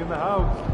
in the house.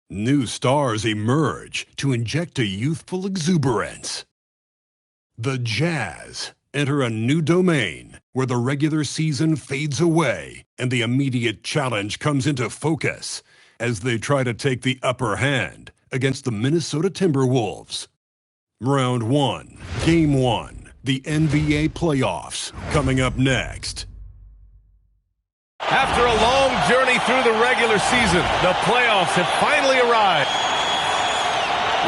New stars emerge to inject a youthful exuberance. The Jazz enter a new domain where the regular season fades away and the immediate challenge comes into focus as they try to take the upper hand against the Minnesota Timberwolves. Round 1, Game 1, the NBA playoffs, coming up next. After a long journey through the regular season, the playoffs have finally arrived.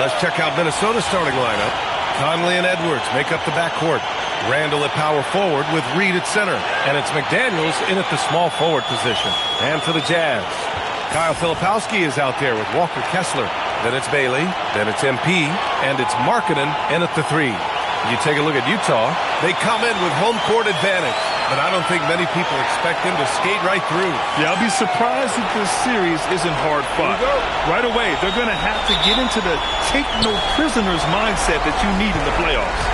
Let's check out Minnesota's starting lineup. Conley and Edwards make up the backcourt. Randall at power forward with Reed at center. And it's McDaniels in at the small forward position. And for the Jazz, Kyle Filipowski is out there with Walker Kessler. Then it's Bailey. Then it's MP. And it's Markkanen in at the 3. You take a look at Utah. They come in with home court advantage. But I don't think many people expect them to skate right through. Yeah, I'll be surprised if this series isn't hard fought. Right away, they're going to have to get into the take no prisoners mindset that you need in the playoffs.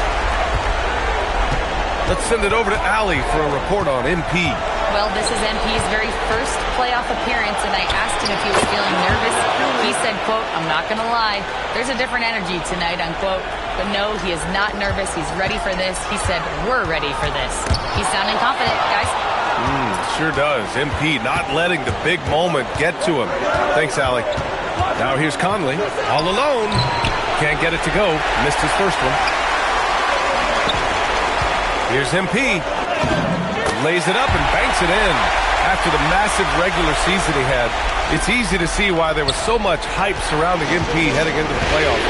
Let's send it over to Allie for a report on MP. Well, this is MP's very first playoff appearance, and I asked him if he was feeling nervous. He said, quote, "I'm not going to lie, there's a different energy tonight," unquote. But no, he is not nervous. He's ready for this. He said, "We're ready for this." He's sounding confident, guys. Sure does. MP not letting the big moment get to him. Thanks, Allie. Now here's Conley, all alone. Can't get it to go. Missed his first one. Here's MP. Lays it up and banks it in. After the massive regular season he had, it's easy to see why there was so much hype surrounding MP heading into the playoffs.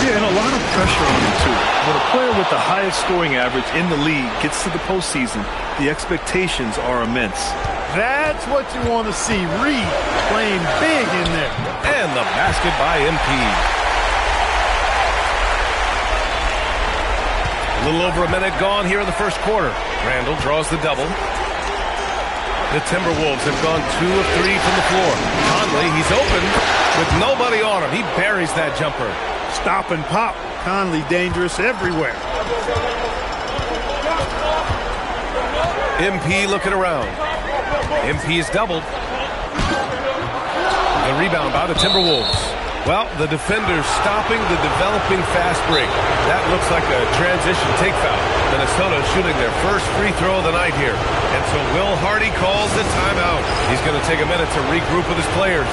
Yeah, and a lot of pressure on him, too. When a player with the highest scoring average in the league gets to the postseason, the expectations are immense. That's what you want to see. Reed playing big in there. And the basket by MP. A little over a minute gone here in the first quarter. Randall draws the double. The Timberwolves have gone 2 of 3 from the floor. Conley, he's open with nobody on him. He buries that jumper. Stop and pop. Conley dangerous everywhere. MP looking around. MP is doubled. The rebound by the Timberwolves. Well, the defenders stopping the developing fast break. That looks like a transition take foul. Minnesota shooting their first free throw of the night here. And so Will Hardy calls the timeout. He's going to take a minute to regroup with his players.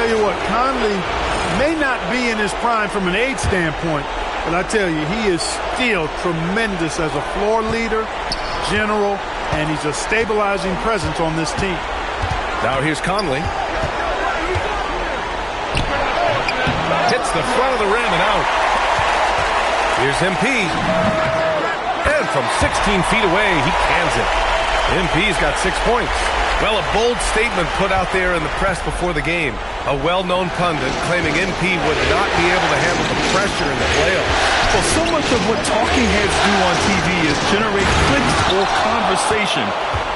tell you what, Conley may not be in his prime from an age standpoint, but I tell you, he is still tremendous as a floor leader, general, and he's a stabilizing presence on this team. Now here's Conley. Hits the front of the rim and out. Here's MP. And from 16 feet away, he cans it. MP's got 6 points. Well, a bold statement put out there in the press before the game. A well-known pundit claiming MP would not be able to handle the pressure in the playoffs. Well, so much of what talking heads do on TV is generate clicks or conversation.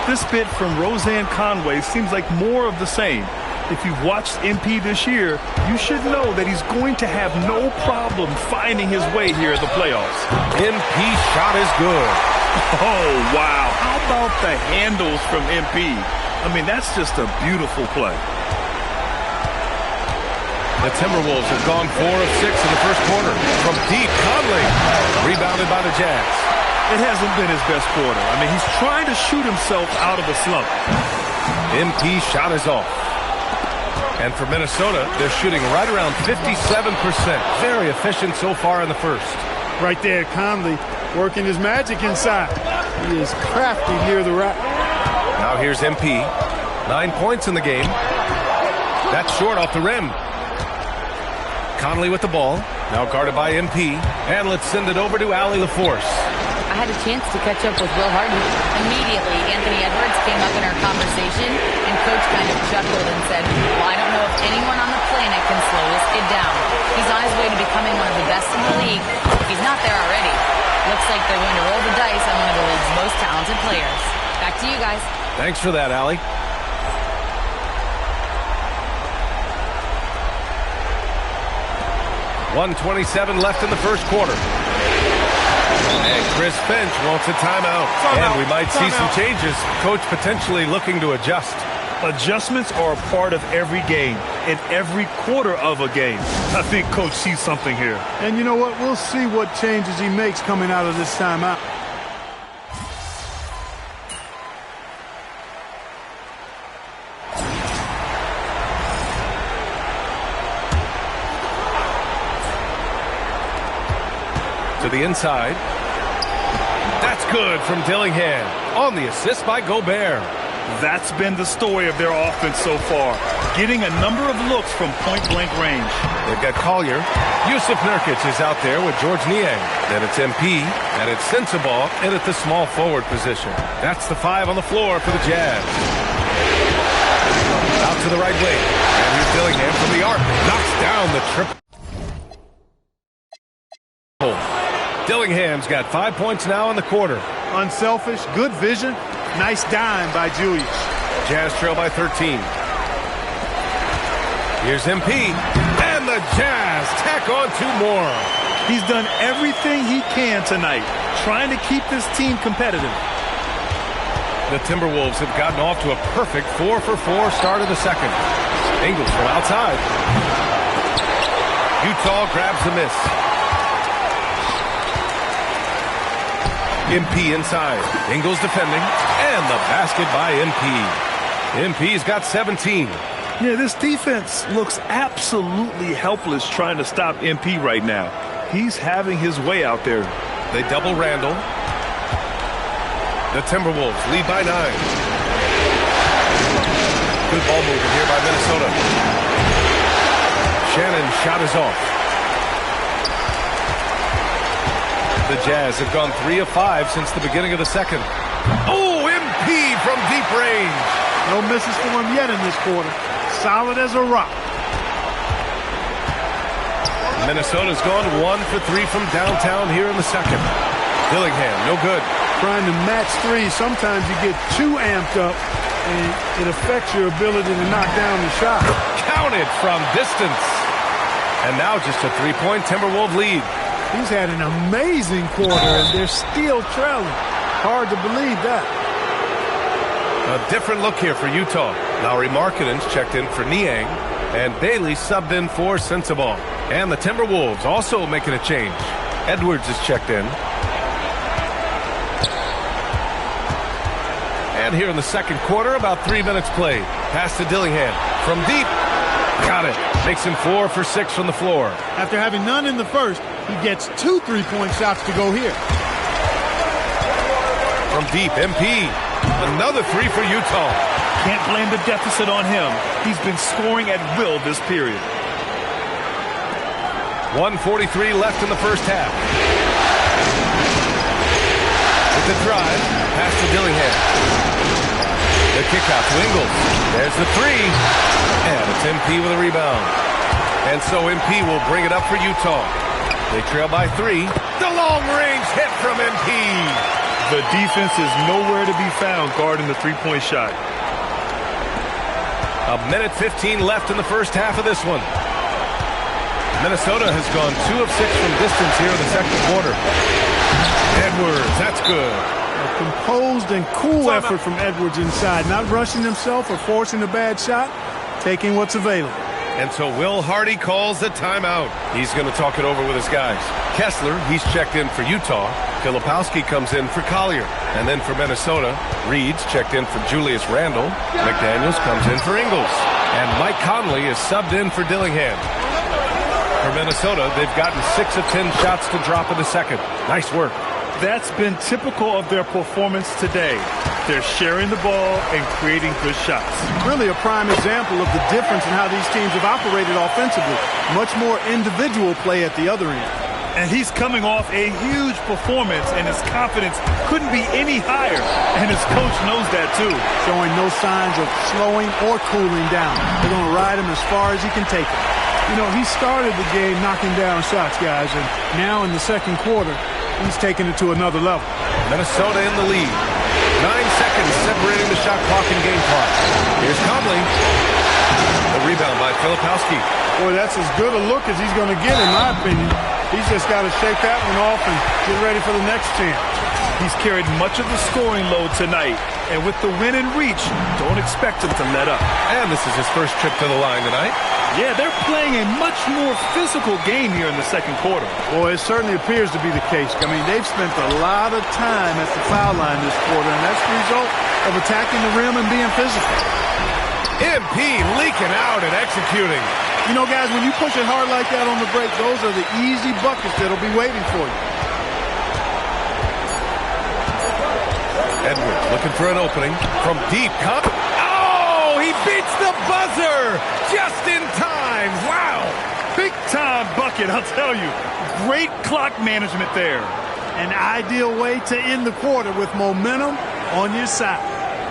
This bit from Roseanne Conway seems like more of the same. If you've watched MP this year, you should know that he's going to have no problem finding his way here at the playoffs. MP shot is good. Oh, wow. How about the handles from MP? I mean, that's just a beautiful play. The Timberwolves have gone 4 of 6 in the first quarter. From deep, Conley. Rebounded by the Jazz. It hasn't been his best quarter. I mean, he's trying to shoot himself out of a slump. MP shot is off. And for Minnesota, they're shooting right around 57%. Very efficient so far in the first. Right there, Conley working his magic inside. He is crafty near the rack. Now here's MP. 9 points in the game. That's short off the rim. Conley with the ball. Now guarded by MP. And let's send it over to Allie LaForce. I had a chance to catch up with Will Harden. Immediately, Anthony Edwards came up in our conversation, and Coach kind of chuckled and said, well, I don't know if anyone on the planet can slow this kid down. He's on his way to becoming one of the best in the league. If he's not there already, looks like they're going to roll the dice on one of the league's most talented players. Back to you guys. Thanks for that, Allie. .127 left in the first quarter. And Chris Finch wants a timeout. And we might see some changes. Coach potentially looking to adjust. Adjustments are a part of every game, in every quarter of a game. I think Coach sees something here. And you know what? We'll see what changes he makes coming out of this timeout. To the inside. That's good from Dillingham. On the assist by Gobert. That's been the story of their offense so far. Getting a number of looks from point-blank range. They've got Collier. Yusuf Nurkic is out there with George Niang. Then it's MP. And it's Sensabaugh in at the small forward position. That's the 5 on the floor for the Jazz. Out to the right wing. And here's Dillingham from the arc. Knocks down the triple. Dillingham's got 5 points now in the quarter. Unselfish, good vision. Nice dime by Julius. Jazz trail by 13. Here's MP. And the Jazz tack on 2 more. He's done everything he can tonight, trying to keep this team competitive. The Timberwolves have gotten off to a perfect 4-for-4 start of the second. Ingles from outside. Utah grabs the miss. MP inside. Ingles defending. And the basket by MP. MP's got 17. Yeah, this defense looks absolutely helpless trying to stop MP right now. He's having his way out there. They double Randall. The Timberwolves lead by 9. Good ball movement here by Minnesota. Shannon's shot is off. The Jazz have gone 3 of 5 since the beginning of the second. Oh, MP from deep range. No misses for him yet in this quarter. Solid as a rock. Minnesota's gone 1 for 3 from downtown here in the second. Dillingham, no good. Trying to match threes, sometimes you get too amped up, and it affects your ability to knock down the shot. Counted from distance. And now just a 3-point Timberwolves lead. He's had an amazing quarter, and they're still trailing. Hard to believe that. A different look here for Utah. Lauri Markkanen's checked in for Niang, and Bailey subbed in for Sensabaugh. And the Timberwolves also making a change. Edwards is checked in. And here in the second quarter, about 3 minutes played. Pass to Dillingham. From deep. Got it. Makes him 4 for 6 from the floor. After having none in the first, he gets 2 3-point shots to go here. From deep, MP. Another 3 for Utah. Can't blame the deficit on him. He's been scoring at will this period. 1:43 left in the first half. With the drive, pass to Dillingham. The kick out to Ingles. There's the 3. And it's MP with a rebound. And so MP will bring it up for Utah. They trail by 3. The long-range hit from MP. The defense is nowhere to be found guarding the three-point shot. A minute 15 left in the first half of this one. Minnesota has gone 2 of 6 from distance here in the second quarter. Edwards, that's good. A composed and cool effort from Edwards inside, not rushing himself or forcing a bad shot, taking what's available. And so Will Hardy calls the timeout. He's going to talk it over with his guys. Kessler, he's checked in for Utah. Filipowski comes in for Collier. And then for Minnesota, Reed's checked in for Julius Randle. McDaniels comes in for Ingles. And Mike Conley is subbed in for Dillingham. For Minnesota, they've gotten 6 of 10 shots to drop in the second. Nice work. That's been typical of their performance today. They're sharing the ball and creating good shots. Really a prime example of the difference in how these teams have operated offensively. Much more individual play at the other end. And he's coming off a huge performance, and his confidence couldn't be any higher. And his coach knows that, too. Showing no signs of slowing or cooling down. They're going to ride him as far as he can take it. You know, he started the game knocking down shots, guys, and now in the second quarter, he's taking it to another level. Minnesota in the lead. 9 seconds separating the shot clock and game clock. Here's Conley. The rebound by Filipowski. Boy, that's as good a look as he's going to get, in my opinion. He's just got to shake that one off and get ready for the next chance. He's carried much of the scoring load tonight, and with the win in reach, don't expect him to let up. And this is his first trip to the line tonight. Yeah, they're playing a much more physical game here in the second quarter. Boy, it certainly appears to be the case. I mean, they've spent a lot of time at the foul line this quarter, and that's the result of attacking the rim and being physical. MP leaking out and executing. You know, guys, when you push it hard like that on the break, those are the easy buckets that'll be waiting for you. Edwards looking for an opening from deep. Oh, he beats the buzzer just in time. Wow. Big-time bucket, I'll tell you. Great clock management there. An ideal way to end the quarter with momentum on your side.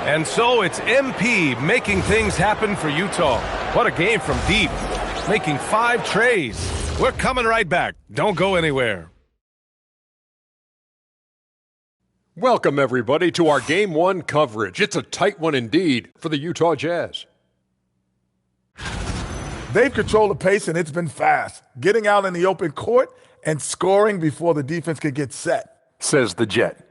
And so it's MP making things happen for Utah. What a game from deep. Making 5 trays. We're coming right back. Don't go anywhere. Welcome, everybody, to our Game 1 coverage. It's a tight one indeed for the Utah Jazz. They've controlled the pace, and it's been fast. Getting out in the open court and scoring before the defense could get set, says the Jet.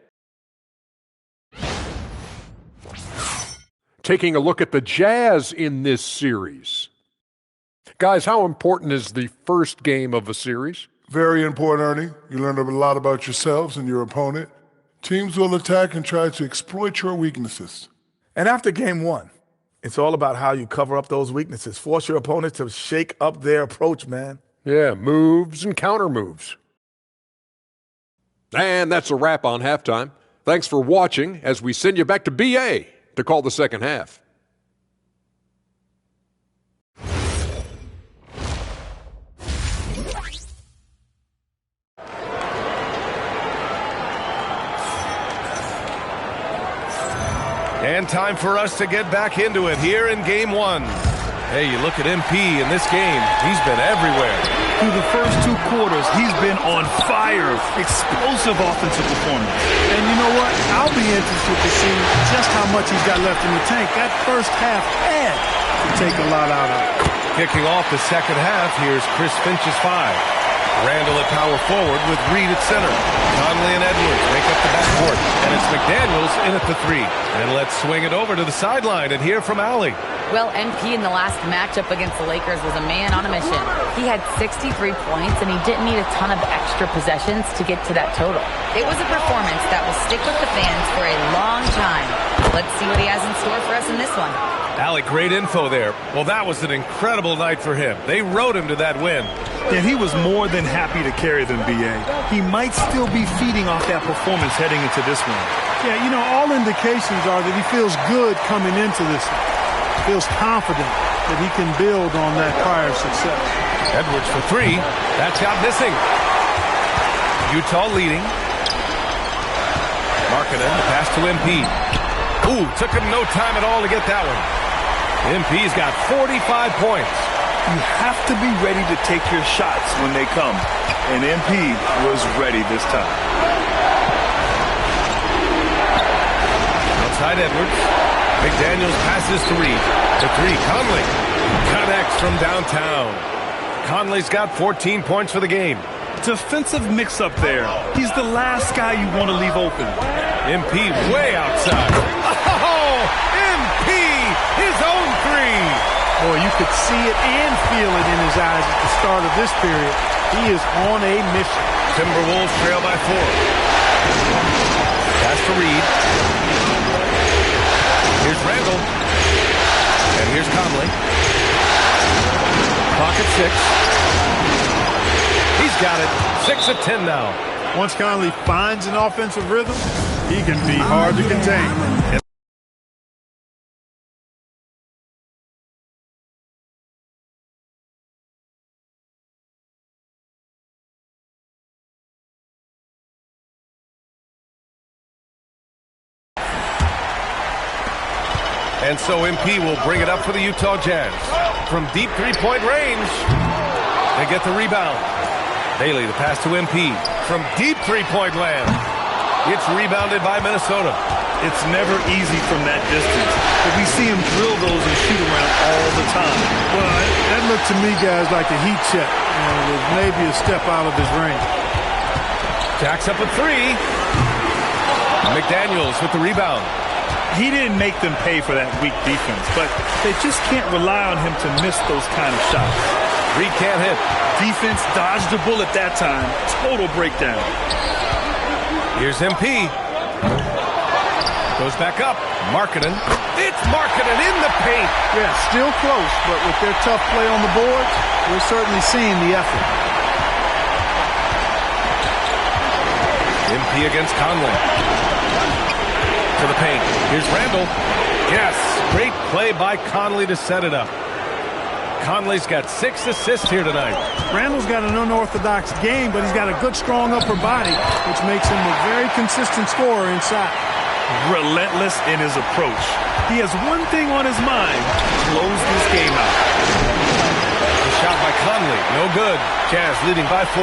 Taking a look at the Jazz in this series. Guys, how important is the first game of a series? Very important, Ernie. You learn a lot about yourselves and your opponent. Teams will attack and try to exploit your weaknesses. And after game 1, it's all about how you cover up those weaknesses. Force your opponent to shake up their approach, man. Yeah, moves and counter moves. And that's a wrap on halftime. Thanks for watching as we send you back to BA to call the second half. And time for us to get back into it here in Game 1. Hey, you look at MP in this game. He's been everywhere. Through the first 2 quarters, he's been on fire. Explosive offensive performance. And you know what? I'll be interested to see just how much he's got left in the tank. That first half had to take a lot out of it. Kicking off the second half, here's Chris Finch's 5. Randle at power forward with Reed at center. Conley and Edwards make up the backcourt. And it's McDaniels in at the 3. And let's swing it over to the sideline and hear from Allie. Well, MP in the last matchup against the Lakers was a man on a mission. He had 63 points, and he didn't need a ton of extra possessions to get to that total. It was a performance that will stick with the fans for a long time. Let's see what he has in store for us in this one. Alec, great info there. Well, that was an incredible night for him. They rode him to that win. And he was more than happy to carry them, B.A. He might still be feeding off that performance heading into this one. Yeah, you know, all indications are that he feels good coming into this one. Feels confident that he can build on that prior success. Edwards for three. That shot missing. Utah leading. Markkanen, the pass to MP. Ooh, took him no time at all to get that one. MP's got 45 points. You have to be ready to take your shots when they come. And MP was ready this time. Outside Edwards. McDaniels passes to Reed. To three, Conley. Connects from downtown. Conley's got 14 points for the game. Defensive mix-up there. He's the last guy you want to leave open. MP way outside. Oh, MP, his own three. Boy, you could see it and feel it in his eyes at the start of this period. He is on a mission. Timberwolves trail by 4. Pass to Reed. Here's Randall. And here's Conley. Clock at 6. He's got it. 6 of 10 now. Once Conley finds an offensive rhythm, he can be hard to contain. And so MP will bring it up for the Utah Jazz. From deep three-point range, they get the rebound. Bailey, the pass to MP. From deep three-point land, it's rebounded by Minnesota. It's never easy from that distance, but we see him drill those and shoot around all the time. Well, that looked to me, guys, like a heat check. With maybe a step out of his range. Jacks up a three. McDaniels with the rebound. He didn't make them pay for that weak defense, but they just can't rely on him to miss those kind of shots. Reed can't hit. Defense dodged a bullet that time. Total breakdown. Here's MP. Goes back up. Markkanen. It's Markkanen in the paint. Yeah, still close, but with their tough play on the board, we're certainly seeing the effort. MP against Conley. To the paint. Here's Randall. Yes, great play by Conley to set it up. Conley's got 6 assists here tonight. Randall's got an unorthodox game, but he's got a good, strong upper body, which makes him a very consistent scorer inside. Relentless in his approach. He has one thing on his mind: close this game out. The shot by Conley, no good. Jazz leading by 4.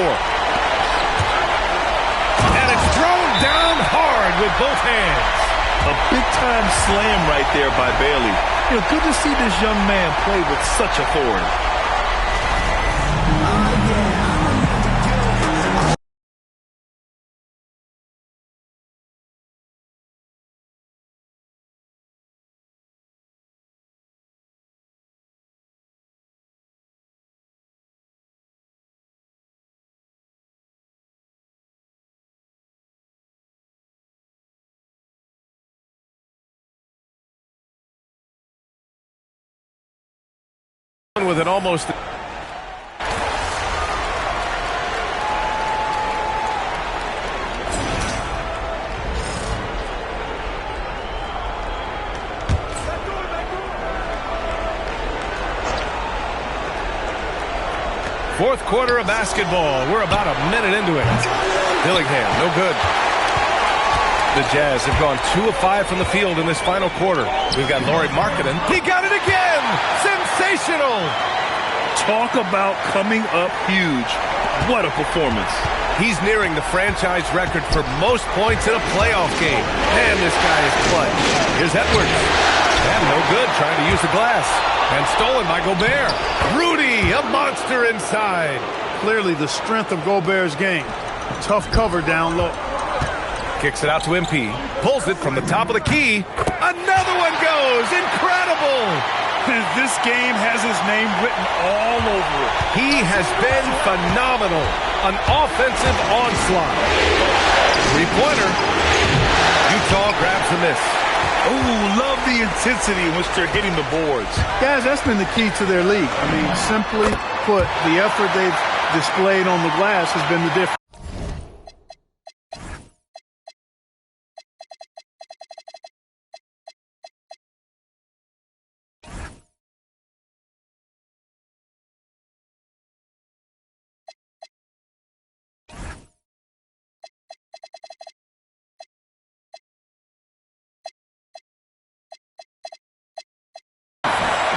And it's thrown down hard with both hands. A big-time slam right there by Bailey. You know, good to see this young man play with such authority. With an almost fourth quarter of basketball. We're about a minute into it. Dillingham, no good. The Jazz have gone 2 of 5 from the field in this final quarter. We've got Lauri Markkanen. He got it again! Sensational! Talk about coming up huge. What a performance. He's nearing the franchise record for most points in a playoff game. Man, this guy is clutch. Here's Edwards. And no good, trying to use the glass. And stolen by Gobert. Rudy, a monster inside. Clearly the strength of Gobert's game. Tough cover down low. Kicks it out to MP. Pulls it from the top of the key. Another one goes. Incredible. This game has his name written all over it. He has been phenomenal. An offensive onslaught. Three-pointer. Utah grabs the miss. Oh, love the intensity in which they're hitting the boards. Guys, that's been the key to their league. I mean, simply put, the effort they've displayed on the glass has been the difference.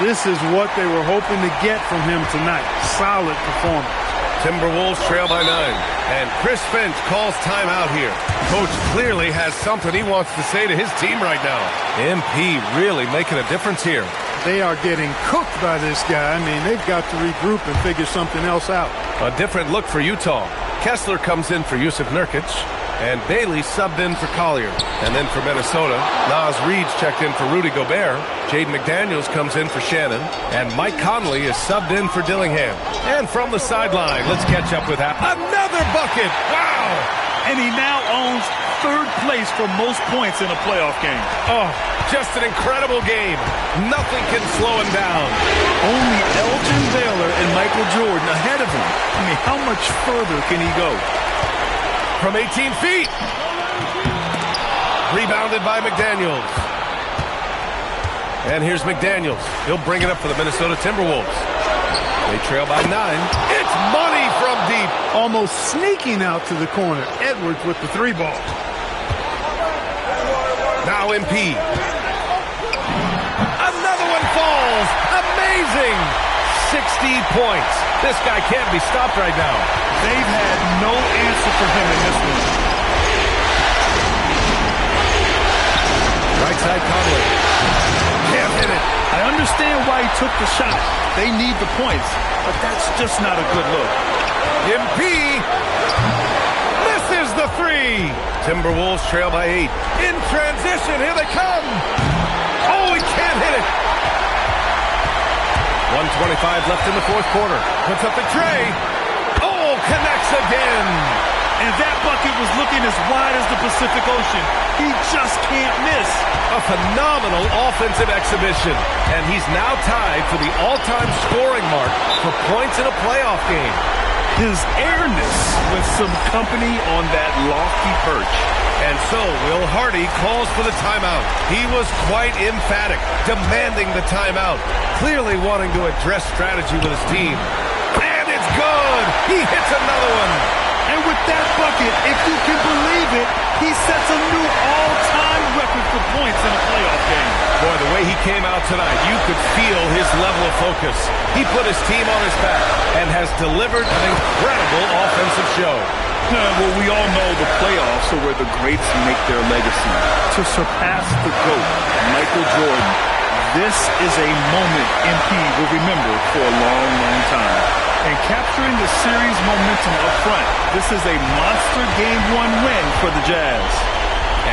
This is what they were hoping to get from him tonight. Solid performance. Timberwolves trail by 9. And Chris Finch calls timeout here. Coach clearly has something he wants to say to his team right now. MP really making a difference here. They are getting cooked by this guy. I mean, they've got to regroup and figure something else out. A different look for Utah. Kessler comes in for Yusuf Nurkic. And Bailey subbed in for Collier. And then for Minnesota, Naz Reid's checked in for Rudy Gobert. Jaden McDaniels comes in for Shannon. And Mike Conley is subbed in for Dillingham. And from the sideline, let's catch up with that. Another bucket! Wow! And he now owns third place for most points in a playoff game. Oh, just an incredible game. Nothing can slow him down. Only Elgin Baylor and Michael Jordan ahead of him. I mean, how much further can he go? From 18 feet. Rebounded by McDaniels. And here's McDaniels. He'll bring it up for the Minnesota Timberwolves. They trail by 9. It's money from deep. Almost sneaking out to the corner. Edwards with the 3-ball. Now MP. Another one falls. Amazing. 60 points. This guy can't be stopped right now. They've had no answer for him in this one. Right side Conley. Can't hit it. I understand why he took the shot. They need the points, but that's just not a good look. MP misses the 3. Timberwolves trail by 8. In transition, here they come. Oh, he can't hit it. 1:25 left in the fourth quarter. Puts up the tray. Oh, connects again. And that bucket was looking as wide as the Pacific Ocean. He just can't miss. A phenomenal offensive exhibition. And he's now tied for the all-time scoring mark for points in a playoff game. His airness with some company on that lofty perch. And so Will Hardy calls for the timeout. He was quite emphatic, demanding the timeout, clearly wanting to address strategy with his team. And it's good! He hits another one! And with that bucket, if you can believe it, he sets a new all-time record for points in a playoff game. Boy, the way he came out tonight, you could feel his level of focus. He put his team on his back and has delivered an incredible offensive show. Well, we all know the playoffs are where the greats make their legacy. To surpass the GOAT, Michael Jordan, this is a moment MP will remember for a long, long time. And capturing the series momentum up front, this is a monster Game 1 win for the Jazz.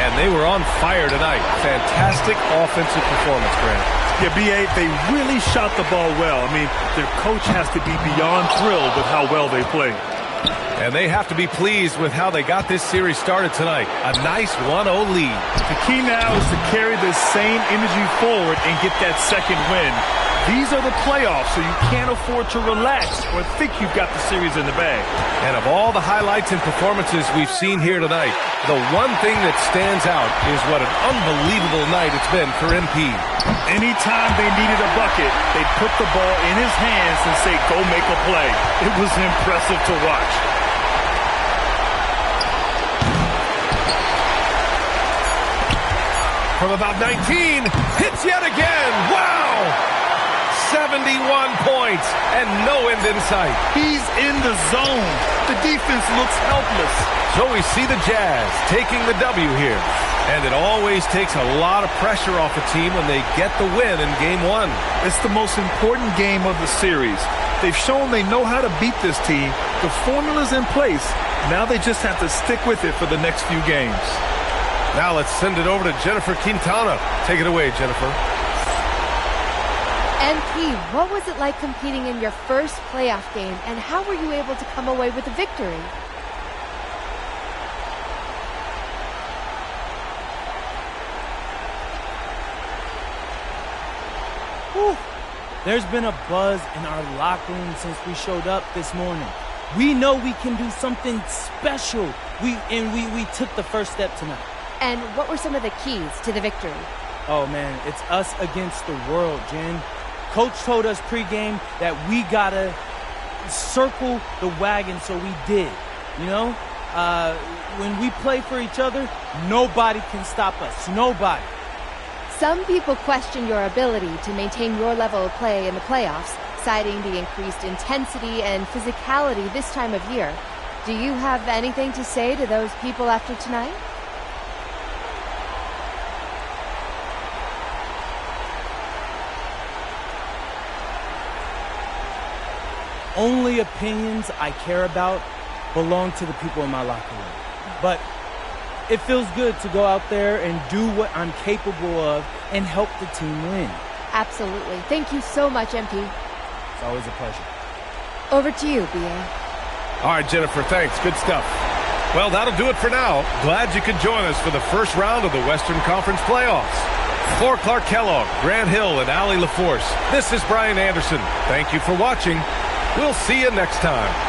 And they were on fire tonight. Fantastic offensive performance, Grant. Yeah, B.A., they really shot the ball well. I mean, their coach has to be beyond thrilled with how well they played. And they have to be pleased with how they got this series started tonight. A nice 1-0 lead. The key now is to carry this same energy forward and get that second win. These are the playoffs, so you can't afford to relax or think you've got the series in the bag. And of all the highlights and performances we've seen here tonight, the one thing that stands out is what an unbelievable night it's been for MP. Anytime they needed a bucket, they'd put the ball in his hands and say, go make a play. It was impressive to watch. From about 19, hits yet again. Wow! 71 points and no end in sight. He's in the zone. The defense looks helpless. So we see the Jazz taking the W here. And it always takes a lot of pressure off a team when they get the win in Game 1. It's the most important game of the series. They've shown they know how to beat this team. The formula's in place. Now they just have to stick with it for the next few games. Now let's send it over to Jennifer Quintana. Take it away, Jennifer. NP, what was it like competing in your first playoff game, and how were you able to come away with a victory? There's been a buzz in our locker room since we showed up this morning. We know we can do something special. We took the first step tonight. And what were some of the keys to the victory? Oh, man, it's us against the world, Jen. Coach told us pregame that we got to circle the wagon, so we did. You know, when we play for each other, nobody can stop us. Nobody. Some people question your ability to maintain your level of play in the playoffs, citing the increased intensity and physicality this time of year. Do you have anything to say to those people after tonight? Only opinions I care about belong to the people in my locker room. But it feels good to go out there and do what I'm capable of and help the team win. Absolutely. Thank you so much, MP. It's always a pleasure. Over to you, B.A. All right, Jennifer, thanks. Good stuff. Well, that'll do it for now. Glad you could join us for the first round of the Western Conference playoffs. For Clark Kellogg, Grant Hill, and Allie LaForce, this is Brian Anderson. Thank you for watching. We'll see you next time.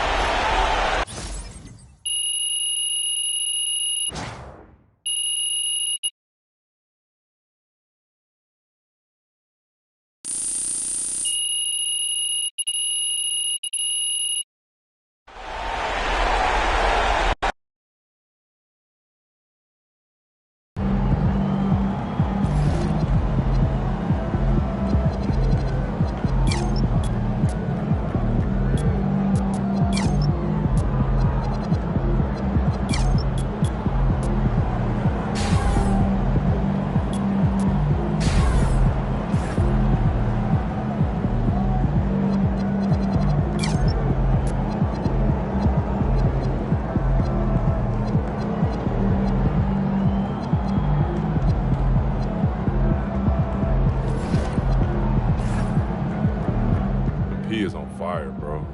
He is on fire, bro.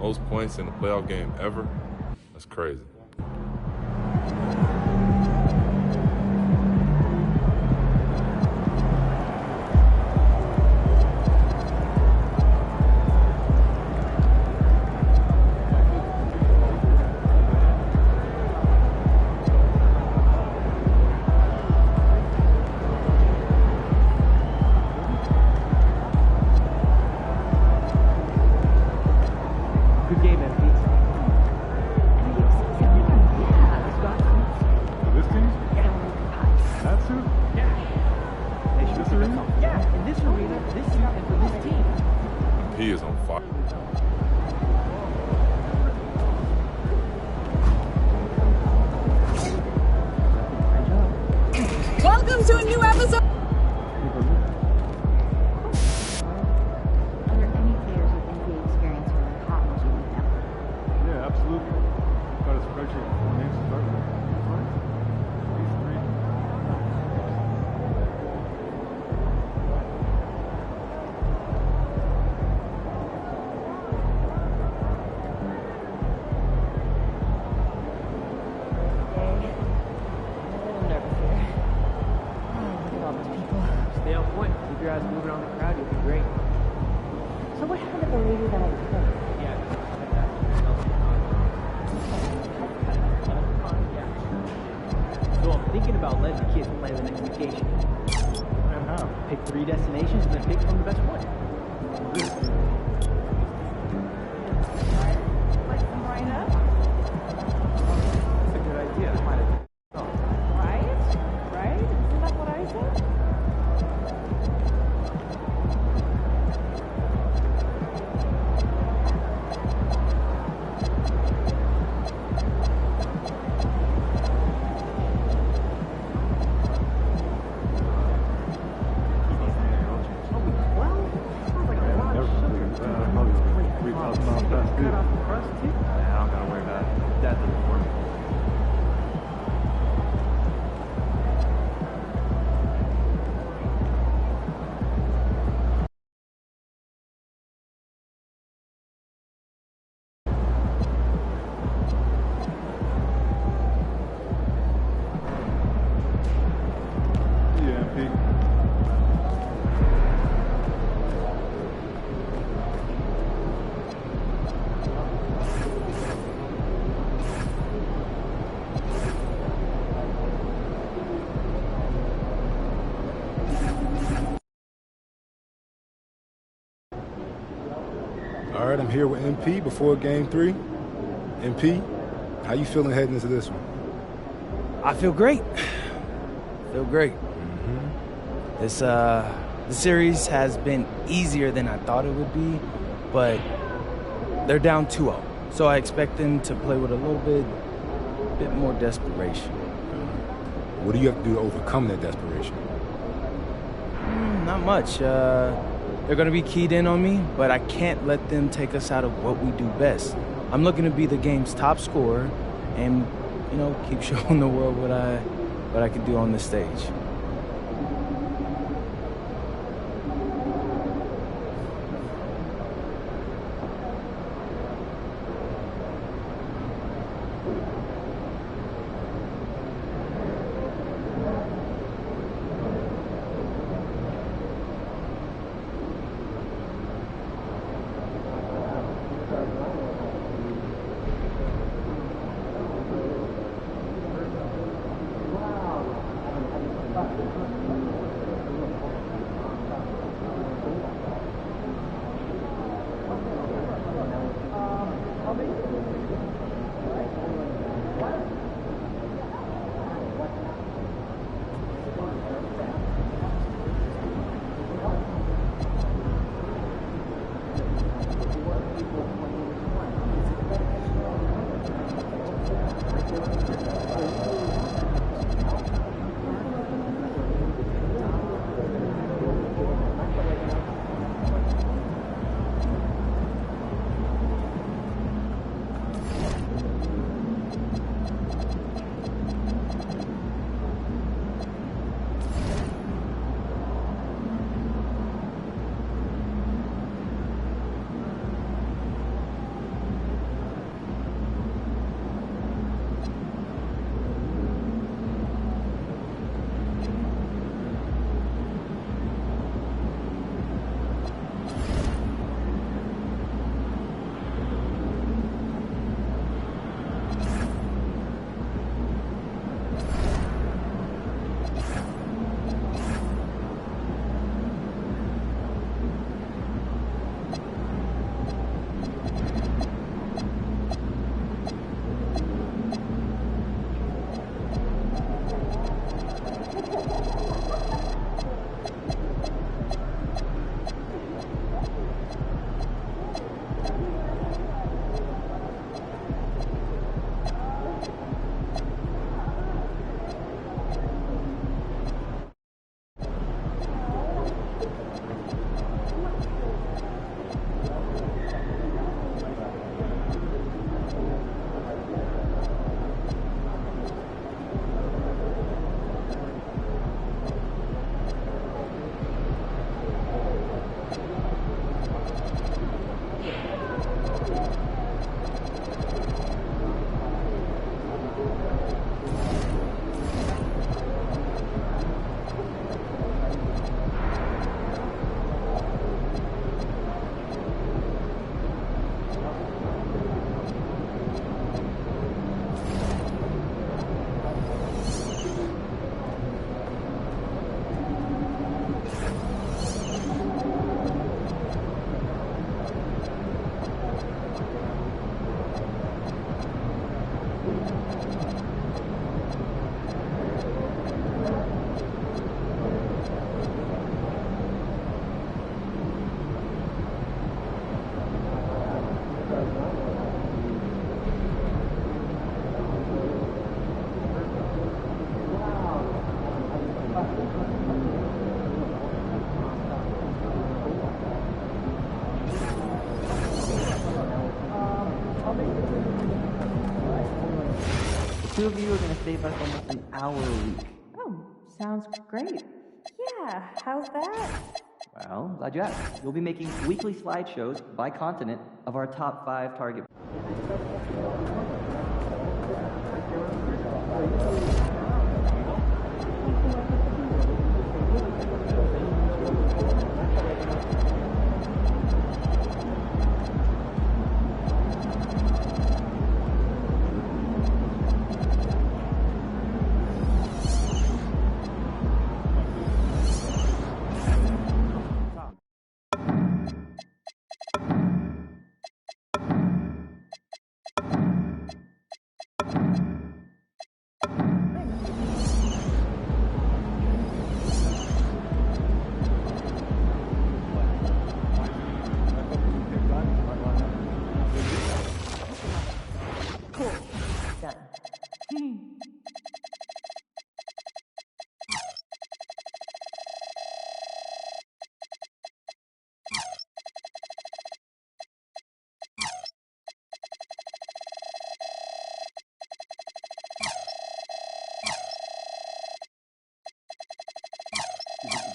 Most points in a playoff game ever. That's crazy. Good game, MP. This team? Yeah. That too? Yeah. This arena? Yeah, in this arena, this year, and for this team. He is on fire. Welcome to a new episode. Are there any players with NBA experience who are hot ones you want them? Yeah, absolutely. Got his spreadsheet before names to start with. These three. Stay on point. Keep your eyes moving on the crowd. You'll be great. So what happened to the lady that I killed? Yeah. So I'm thinking about letting the kids play the next vacation. And how? Pick 3 destinations and then pick from the best one. Like some right up, That's a good idea. I might have. right? Right? Isn't that what I said? Well, sounds like a lot of right, I'm here with MP before Game 3. MP, how you feeling heading into this one? I feel great. Feel great. This the series has been easier than I thought it would be, but they're down 2-0. So I expect them to play with a little bit more desperation. What do you have to do to overcome that desperation? Not much. They're going to be keyed in on me, but I can't let them take us out of what we do best. I'm looking to be the game's top scorer and, you know, keep showing the world what I can do on this stage. Two of you are going to save us almost an hour a week. Oh, sounds great. Yeah, how's that? Well, glad you asked. You'll be making weekly slideshows by continent of our top 5 target.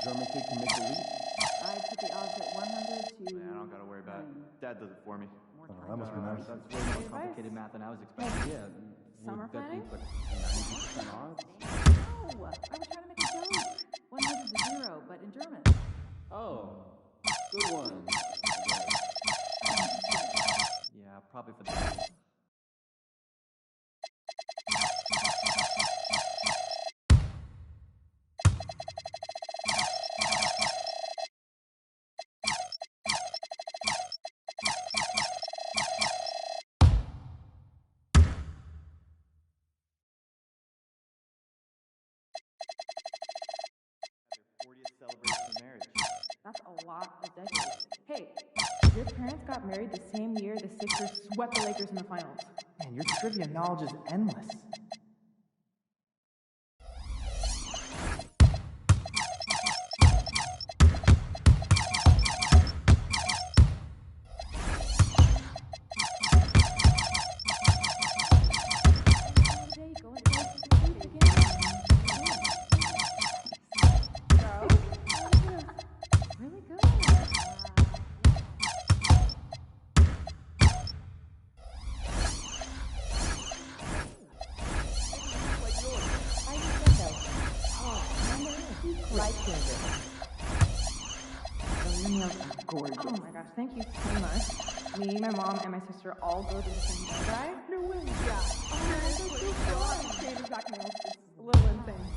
German kid can make the leap. I put the odds at 100 to... Man, I don't gotta worry about it. Dad does it for me. That must be nice. That's way more complicated math than I was expecting. Yeah. Summer would that planning? be like 90% odds? No! I was trying to make a joke. 100 to 0, but in German. Oh, good one. Yeah, probably for that. That's a lot of decades. Hey, your parents got married the same year the Sixers swept the Lakers in the finals. Man, your trivia knowledge is endless. Really good. Gorgeous. Oh my gosh, thank you so much. Me, my mom, and my sister all go to the same guy. No way. Yeah. Oh, that's so cool. Same exact nails. It's a little insane.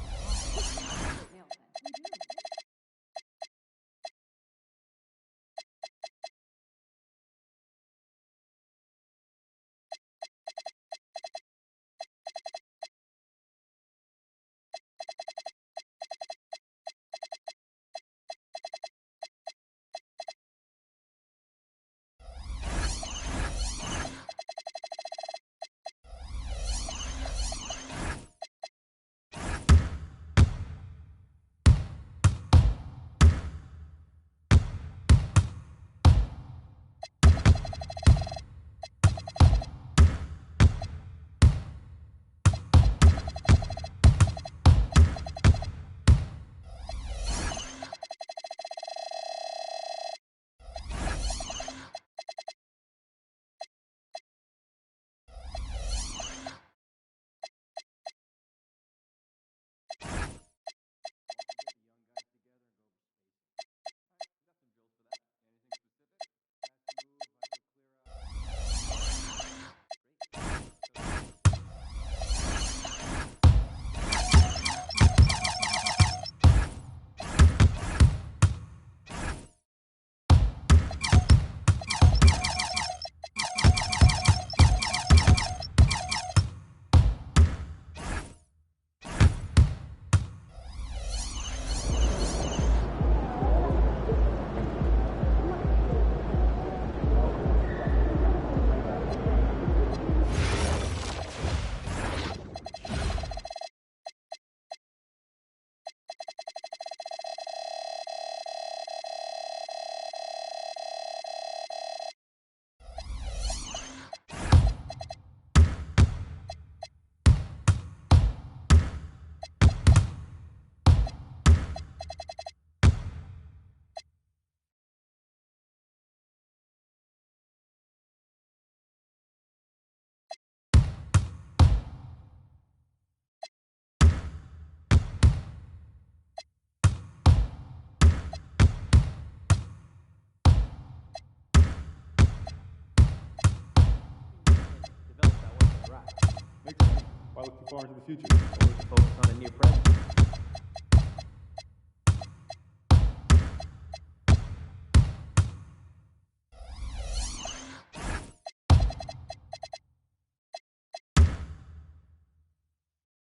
Makes sense. Why look too far into the future? We need to focus on the near present.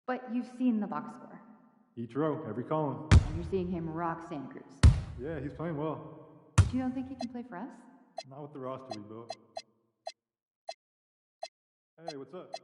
But you've seen the box score. Each row, every column. And you're seeing him rock Santa Cruz. Yeah, he's playing well. But you don't think he can play for us? Not with the roster we built. Hey, what's up?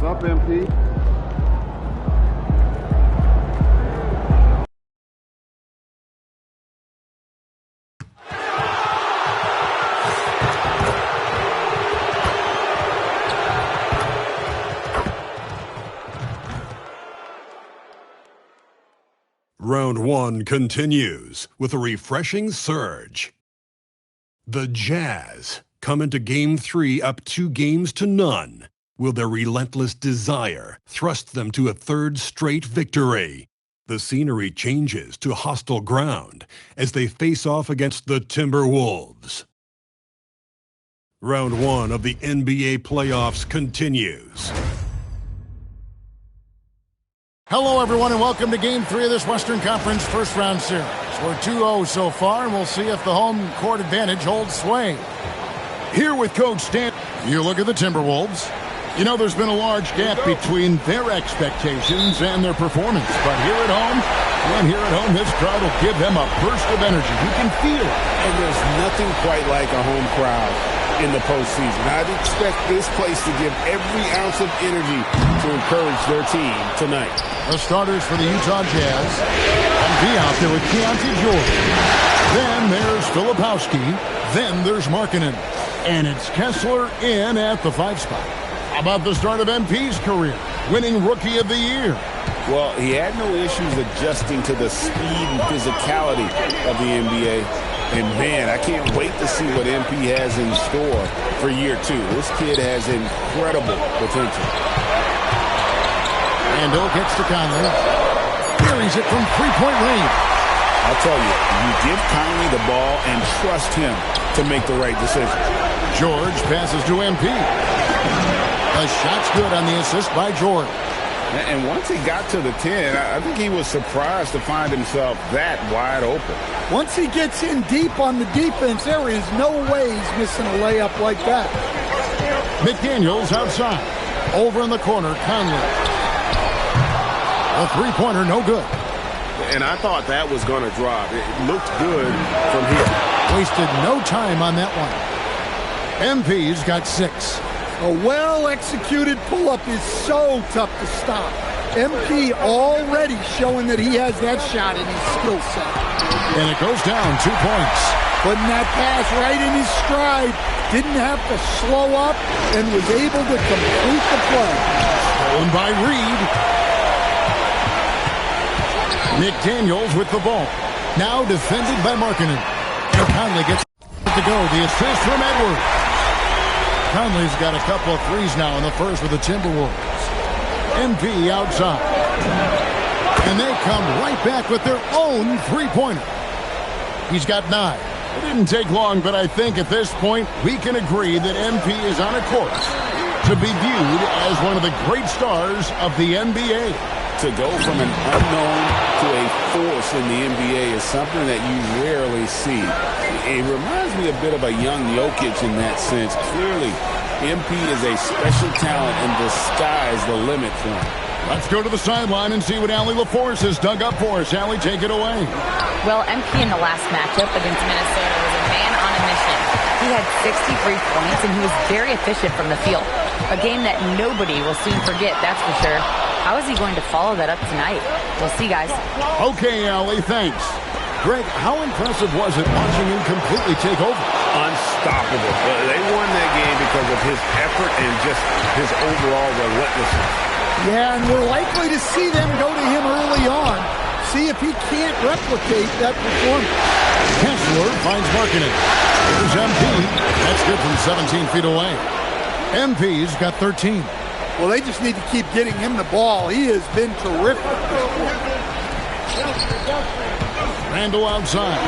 What's up, MP? Round one continues with a refreshing surge. The Jazz come into Game 3 up 2-0. Will their relentless desire thrust them to a third straight victory? The scenery changes to hostile ground as they face off against the Timberwolves. Round one of the NBA playoffs continues. Hello, everyone, and welcome to Game 3 of this Western Conference first-round series. We're 2-0 so far, and we'll see if the home court advantage holds sway. Here with Coach Stan, you look at the Timberwolves. You know, there's been a large gap between their expectations and their performance. But here at home, And here at home, this crowd will give them a burst of energy. You can feel it. And there's nothing quite like a home crowd in the postseason. I'd expect this place to give every ounce of energy to encourage their team tonight. The starters for the Utah Jazz. And be out there with Keontae Jordan. Then there's Filipowski. Then there's Markkanen. And it's Kessler in at the 5 spot. How about the start of MP's career? Winning Rookie of the Year. Well, he had no issues adjusting to the speed and physicality of the NBA. And, man, I can't wait to see what MP has in store for year 2. This kid has incredible potential. Randle gets to Conley. Carries it from three-point range. I'll tell you, you give Conley the ball and trust him to make the right decision. George passes to MP. The shot's good on the assist by George. And once he got to the 10, I think he was surprised to find himself that wide open. Once he gets in deep on the defense, there is no way he's missing a layup like that. McDaniels outside. Over in the corner, Conley. A three-pointer, no good. And I thought that was going to drop. It looked good from here. Wasted no time on that one. MP's got 6. A well-executed pull-up is so tough to stop. MP already showing that he has that shot in his skill set. And it goes down 2 points. Putting that pass right in his stride. Didn't have to slow up and was able to complete the play. Stolen by Reed. McDaniels with the ball. Now defended by Markkanen. And Conley gets to go. The assist from Edwards. Conley's got a couple of threes now in the first with the Timberwolves. MP outside. And they come right back with their own three-pointer. He's got 9. It didn't take long, but I think at this point we can agree that MP is on a course to be viewed as one of the great stars of the NBA. To go from an unknown to a force in the NBA is something that you rarely see. It reminds me a bit of a young Jokic in that sense. Clearly, MP is a special talent, and the sky's the limit for him. Let's go to the sideline and see what Allie LaForce has dug up for us. Allie, take it away. Well, MP in the last matchup against Minnesota was a man on a mission. He had 63 points, and he was very efficient from the field. A game that nobody will soon forget, that's for sure. How is he going to follow that up tonight? We'll see, guys. Okay, Allie, thanks. Greg, how impressive was it watching him completely take over? Unstoppable. They won that game because of his effort and just his overall relentlessness. Yeah, and we're likely to see them go to him early on. See if he can't replicate that performance. Kessler finds Markkanen. Here's MP. That's good from 17 feet away. MP's got 13. Well, they just need to keep getting him the ball. He has been terrific. Randle outside.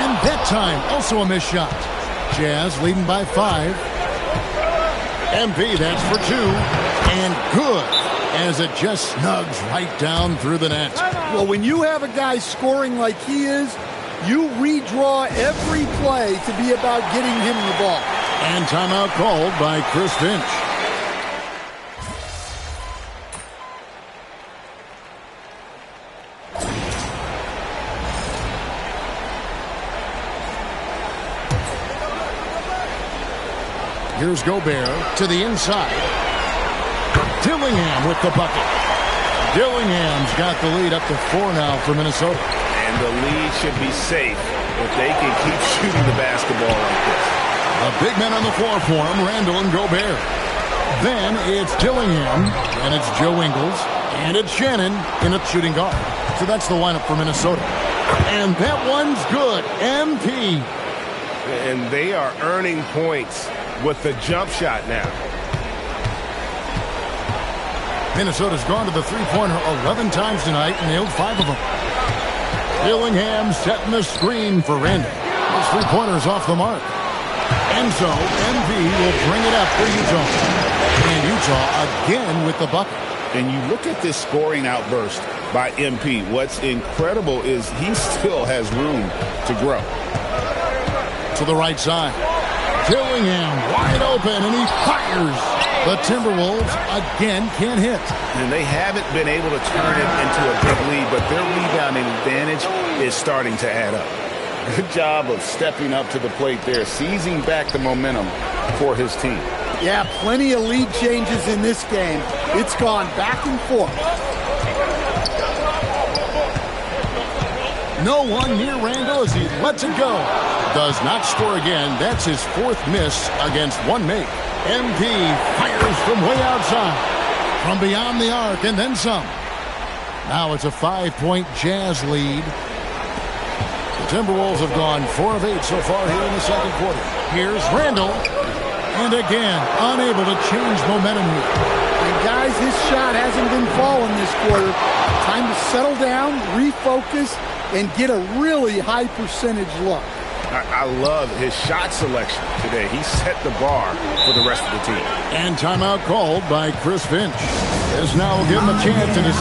And that time, also a missed shot. Jazz leading by 5. MP, that's for 2. And good, as it just snugs right down through the net. Well, when you have a guy scoring like he is, you redraw every play to be about getting him the ball. And timeout called by Chris Finch. Here's Gobert to the inside. Dillingham with the bucket. Dillingham's got the lead up to 4 now for Minnesota. And the lead should be safe if they can keep shooting the basketball like this. A big man on the floor for him, Randle and Gobert. Then it's Dillingham, and it's Joe Ingles, and it's Shannon in a shooting guard. So that's the lineup for Minnesota. And that one's good. MP. And they are earning points with the jump shot now. Minnesota's gone to the three-pointer 11 times tonight and nailed 5 of them. Dillingham setting the screen for Randle. His three-pointer's off the mark. And so MP will bring it up for Utah. And Utah again with the bucket. And you look at this scoring outburst by MP. What's incredible is he still has room to grow. To the right side. Dillingham wide open, and he fires. The Timberwolves again can't hit. And they haven't been able to turn it into a big lead, but their rebounding advantage is starting to add up. Good job of stepping up to the plate there, seizing back the momentum for his team. Yeah, plenty of lead changes in this game. It's gone back and forth. No one near Randall as he lets it go. Does not score again. That's his fourth miss against one make. MP fires from way outside. From beyond the arc and then some. Now it's a 5-point Jazz lead. The Timberwolves have gone 4 of 8 so far here in the second quarter. Here's Randall. And again, unable to change momentum here. And guys, his shot hasn't been falling this quarter. Time to settle down, refocus, and get a really high percentage look. I love his shot selection today. He set the bar for the rest of the team. And timeout called by Chris Finch. This now will give him a chance to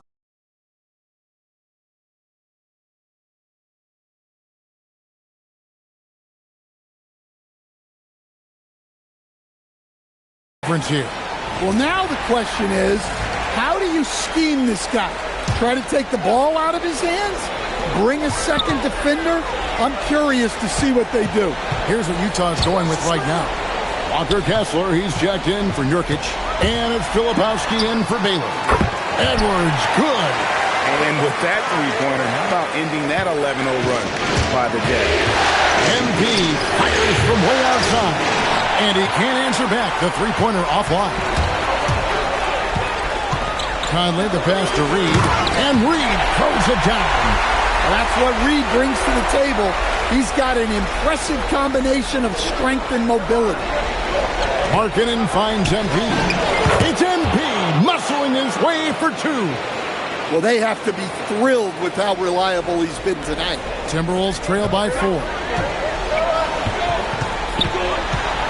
here. Well, now the question is, how do you scheme this guy? Try to take the ball out of his hands? Bring a second defender? I'm curious to see what they do. Here's what Utah's going with right now. Walker Kessler, he's checked in for Nurkic. And it's Filipowski in for Baylor. Edwards, good. And with that three-pointer, how about ending that 11-0 run by the Jazz? MP fires from way outside. And he can't answer back. The three-pointer offline. Conley, the pass to Reed. And Reed throws it down. That's what Reed brings to the table. He's got an impressive combination of strength and mobility. Markkanen finds MP. It's MP muscling his way for 2. Well, they have to be thrilled with how reliable he's been tonight. Timberwolves trail by 4.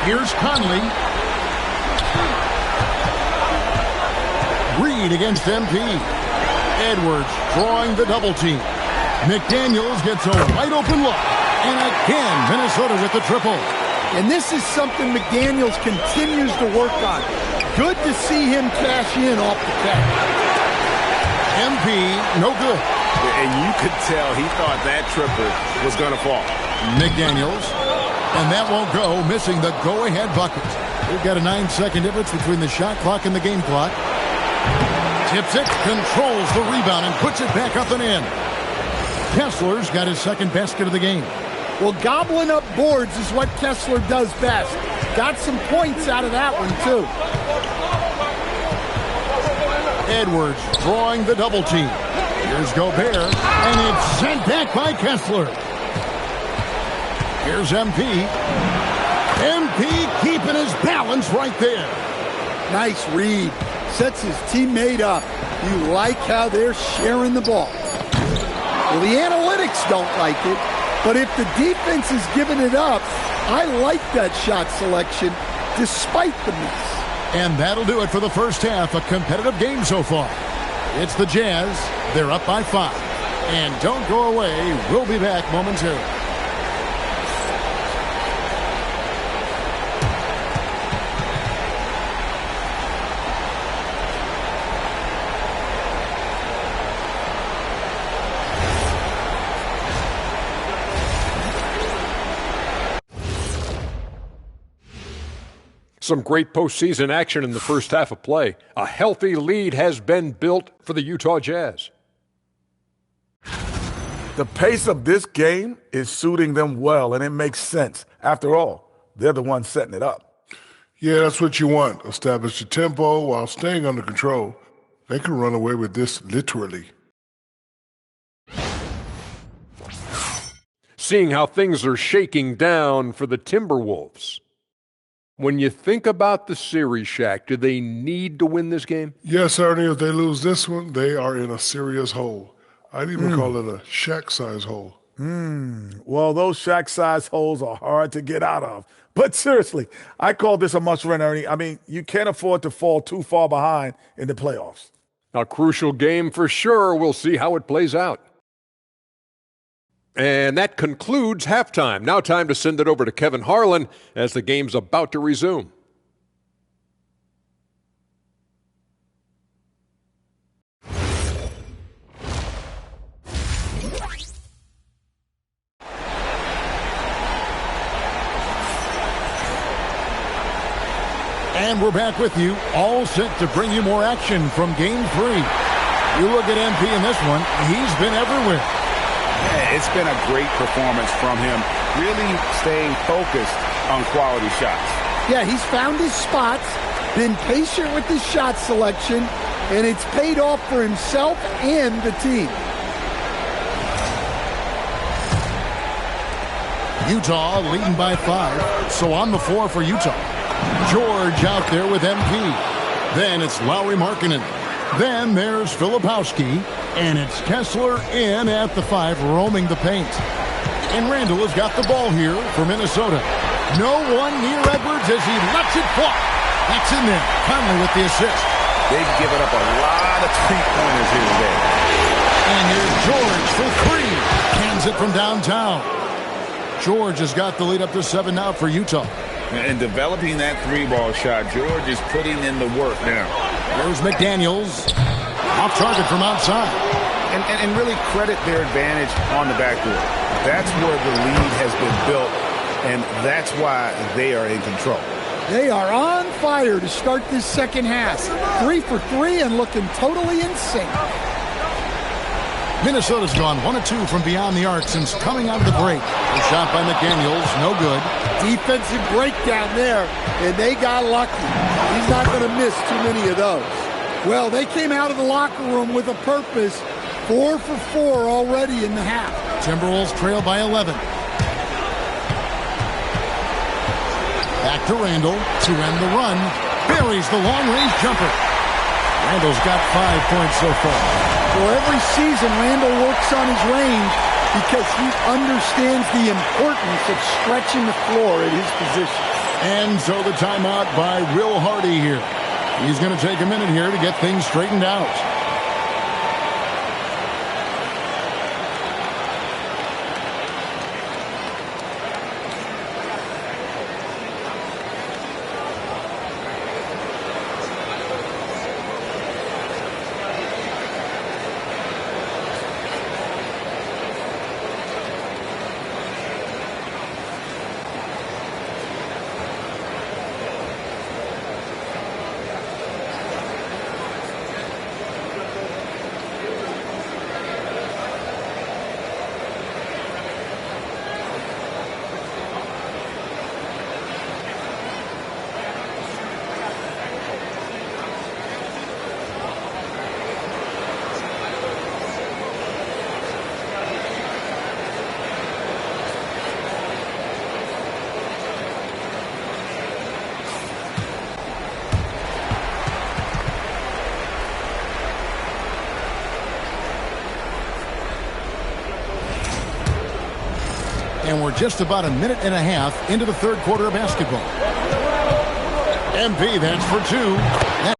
Here's Conley. Reed against MP. Edwards drawing the double team. McDaniels gets a wide open look. And again, Minnesota with the triple. And this is something McDaniels continues to work on. Good to see him cash in off the catch. MP, no good. And you could tell he thought that triple was going to fall. McDaniels. And that won't go, missing the go-ahead bucket. We've got a 9-second difference between the shot clock and the game clock. Tips it, controls the rebound, and puts it back up and in. Kessler's got his second basket of the game. Well, gobbling up boards is what Kessler does best. Got some points out of that one, too. Edwards drawing the double team. Here's Gobert, and it's sent back by Kessler. Here's MP. MP keeping his balance right there. Nice read. Sets his teammate up. You like how they're sharing the ball. Well, the analytics don't like it, but if the defense is giving it up, I like that shot selection despite the miss. And that'll do it for the first half. A competitive game so far. It's the Jazz. They're up by 5. And don't go away. We'll be back momentarily. Some great postseason action in the first half of play. A healthy lead has been built for the Utah Jazz. The pace of this game is suiting them well, and it makes sense. After all, they're the ones setting it up. Yeah, that's what you want. Establish the tempo while staying under control. They can run away with this literally. Seeing how things are shaking down for the Timberwolves. When you think about the series, Shaq, do they need to win this game? Yes, Ernie, if they lose this one, they are in a serious hole. I'd even call it a Shaq-size hole. Well, those Shaq-size holes are hard to get out of. But seriously, I call this a must-win, Ernie. I mean, you can't afford to fall too far behind in the playoffs. A crucial game for sure. We'll see how it plays out. And that concludes halftime. Now time to send it over to Kevin Harlan as the game's about to resume. And we're back with you, all set to bring you more action from Game 3. You look at MP in this one, he's been everywhere. Yeah, it's been a great performance from him, really staying focused on quality shots. Yeah, he's found his spots, been patient with his shot selection, and it's paid off for himself and the team. Utah leading by 5, so on the floor for Utah. George out there with MP. Then it's Lauri Markkanen. Then there's Filipowski. And it's Kessler in at the 5, roaming the paint. And Randall has got the ball here for Minnesota. No one near Edwards as he lets it fly. That's in there. Conley with the assist. They've given up a lot of three-pointers here today. And here's George for 3. Cans it from downtown. George has got the lead up to 7 now for Utah. And developing that 3-ball shot, George is putting in the work now. There's McDaniels. Off target from outside. And really credit their advantage on the backboard. That's where the lead has been built, and that's why they are in control. They are on fire to start this second half. 3 for 3 and looking totally in sync. Minnesota's gone 1 of 2 from beyond the arc since coming out of the break. A shot by McDaniels, no good. Defensive breakdown there, and they got lucky. He's not going to miss too many of those. Well, they came out of the locker room with a purpose. 4 for 4 already in the half. Timberwolves trail by 11. Back to Randall to end the run. Buries the long-range jumper. Randall's got 5 points so far. Well, every season, Randall works on his range because he understands the importance of stretching the floor at his position. And so the timeout by Will Hardy here. He's going to take a minute here to get things straightened out. And we're just about a minute and a half into the third quarter of basketball. MP, that's for 2.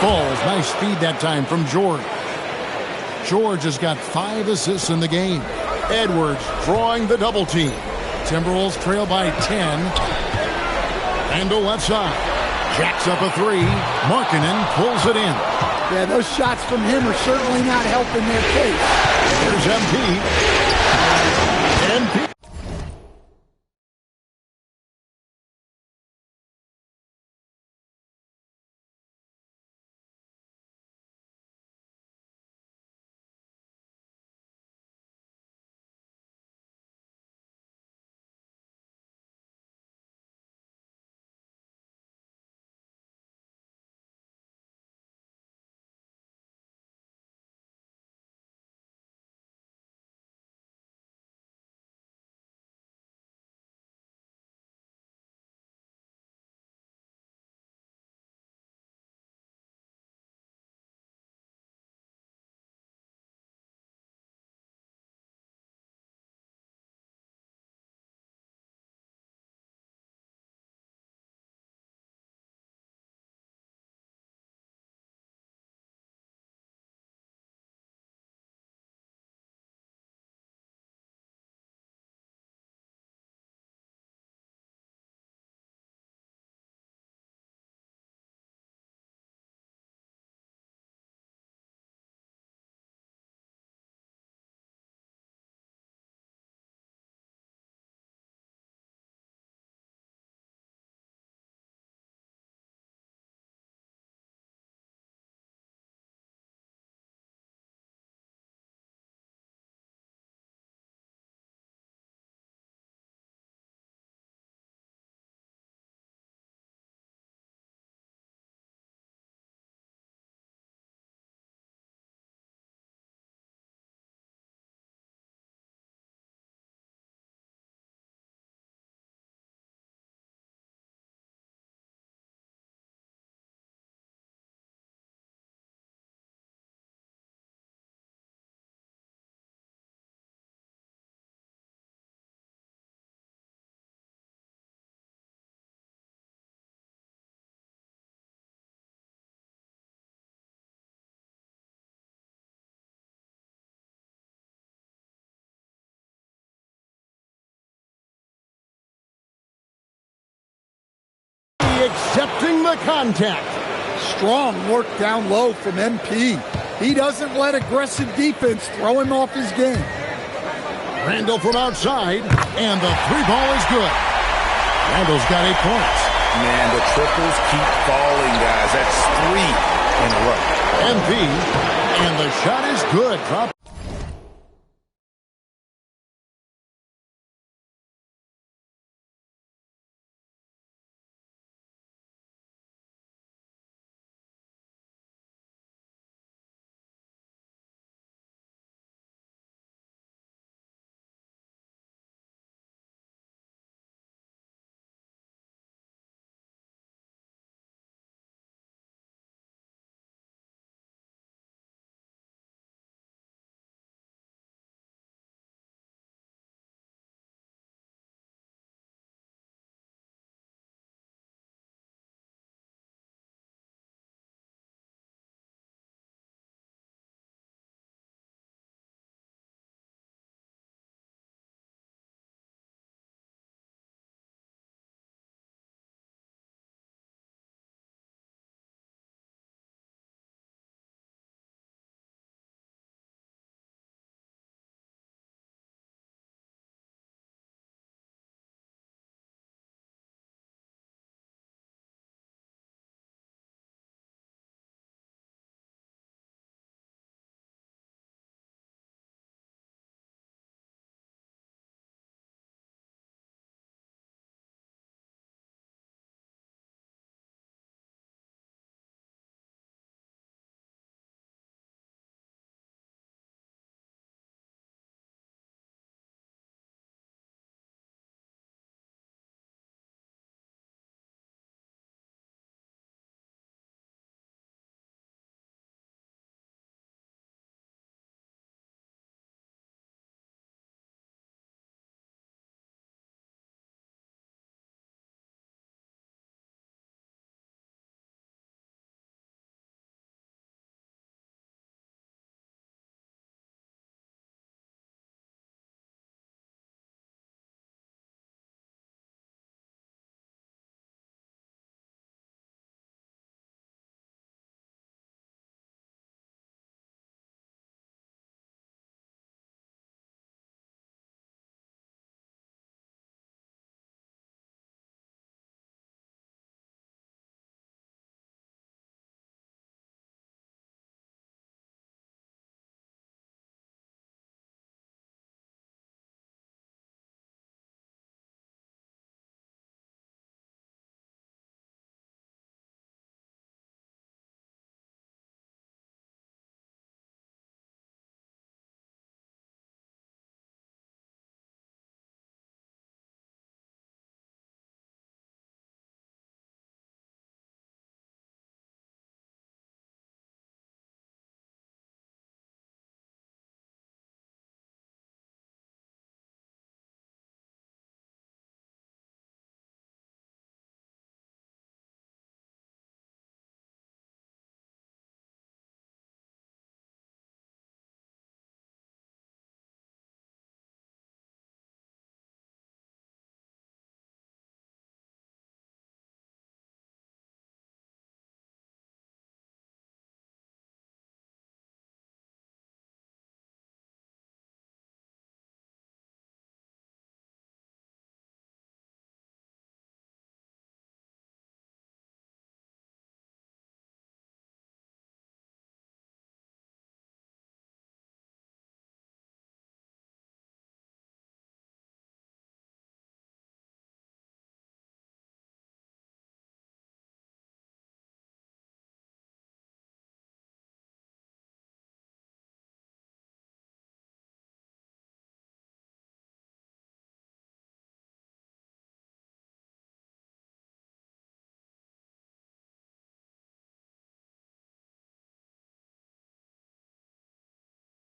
falls. Nice feed that time from George. George has got 5 assists in the game. Edwards drawing the double team. Timberwolves trail by 10. Randall left side. Jacks up a 3. Markkanen pulls it in. Yeah, those shots from him are certainly not helping their case. Here's MP. MP. Accepting the contact. Strong work down low from MP. He doesn't let aggressive defense throw him off his game. Randall from outside, and the 3-ball is good. Randall's got 8 points. Man, the triples keep falling, guys. That's 3 in a row. MP, and the shot is good. Drop.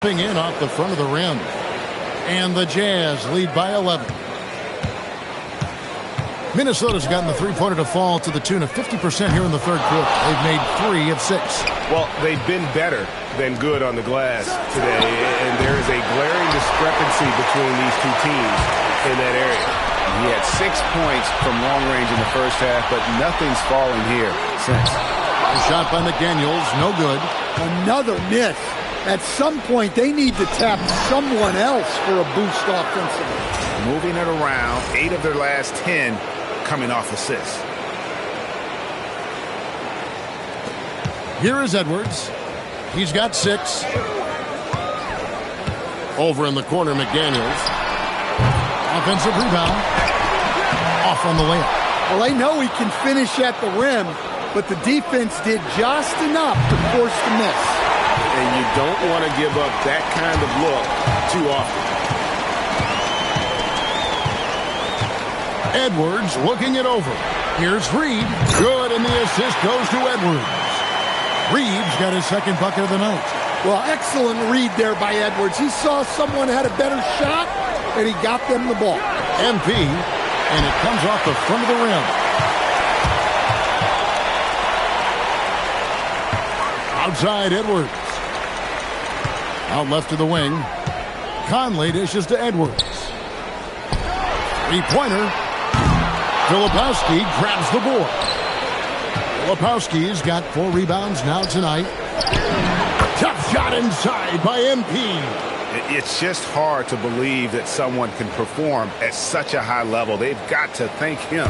In off the front of the rim. And the Jazz lead by 11. Minnesota's gotten the three-pointer to fall to the tune of 50% here in the third quarter. They've made 3 of 6. Well, they've been better than good on the glass today, and there is a glaring discrepancy between these two teams in that area. He had 6 points from long range in the first half, but nothing's fallen here since. A shot by McDaniels, no good. Another miss. At some point, they need to tap someone else for a boost offensively. Moving it around, 8 of their last 10 coming off assists. Here is Edwards. He's got 6. Over in the corner, McDaniels. Offensive rebound. Off on the layup. Well, they know he can finish at the rim, but the defense did just enough to force the miss. And you don't want to give up that kind of look too often. Edwards looking it over. Here's Reed. Good, and the assist goes to Edwards. Reed's got his second bucket of the night. Well, excellent read there by Edwards. He saw someone had a better shot, and he got them the ball. MP, and it comes off the front of the rim. Outside Edwards. Out left to the wing. Conley dishes to Edwards. Three-pointer. Filipowski grabs the board. Filipowski's got 4 rebounds now tonight. Tough shot inside by MP. It's just hard to believe that someone can perform at such a high level. They've got to thank him.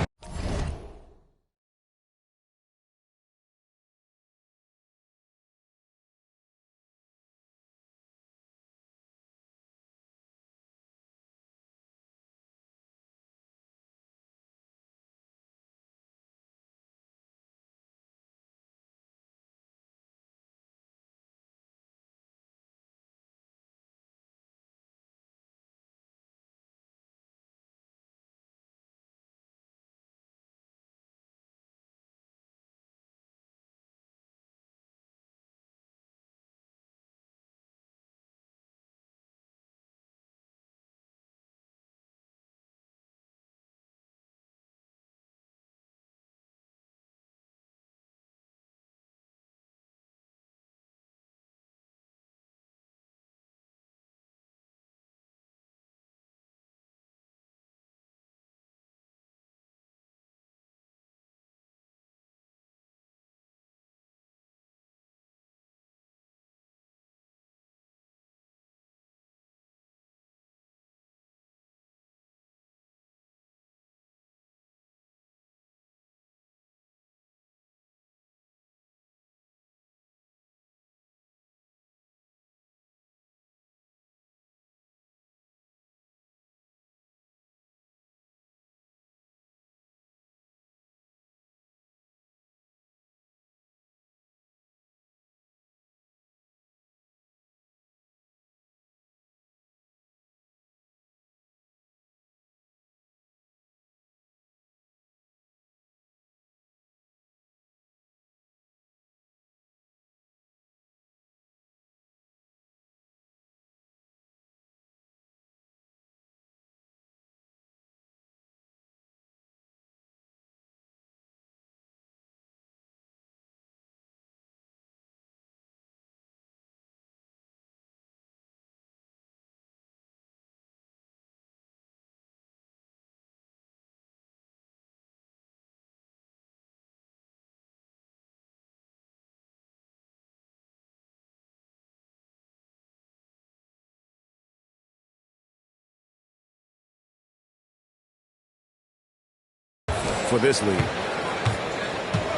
For this lead.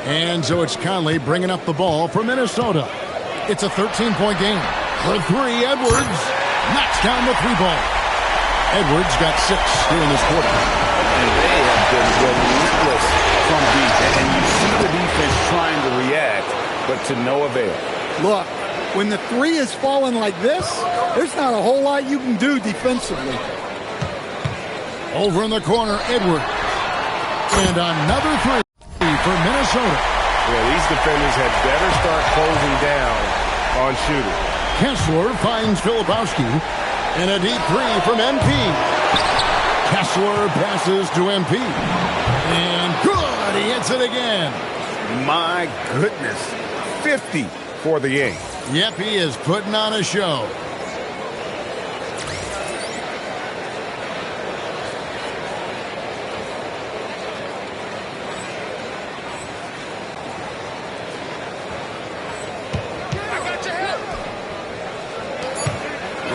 And so it's Conley bringing up the ball for Minnesota. It's a 13-point game. For 3, Edwards knocks down the 3-ball. Edwards got 6 here in this quarter. And they have been relentless from deep. And you see the defense trying to react, but to no avail. Look, when the 3 is falling like this, there's not a whole lot you can do defensively. Over in the corner, Edwards. And another 3 for Minnesota. Yeah, these defenders had better start closing down on shooting. Kessler finds Filipowski. And a deep three from MP. Kessler passes to MP. And good, he hits it again. My goodness, 50 for the eight. Yep, he is putting on a show.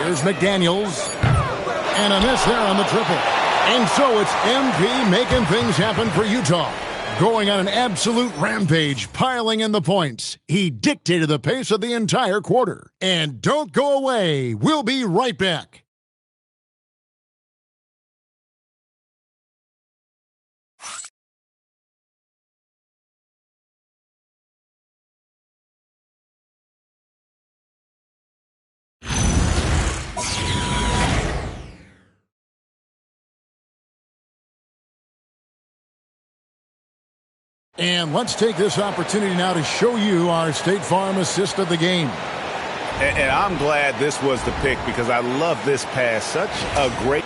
Here's McDaniels. And a miss there on the triple. And so it's MP making things happen for Utah. Going on an absolute rampage, piling in the points. He dictated the pace of the entire quarter. And don't go away. We'll be right back. And let's take this opportunity now to show you our State Farm assist of the game. And I'm glad this was the pick because I love this pass. Such a great...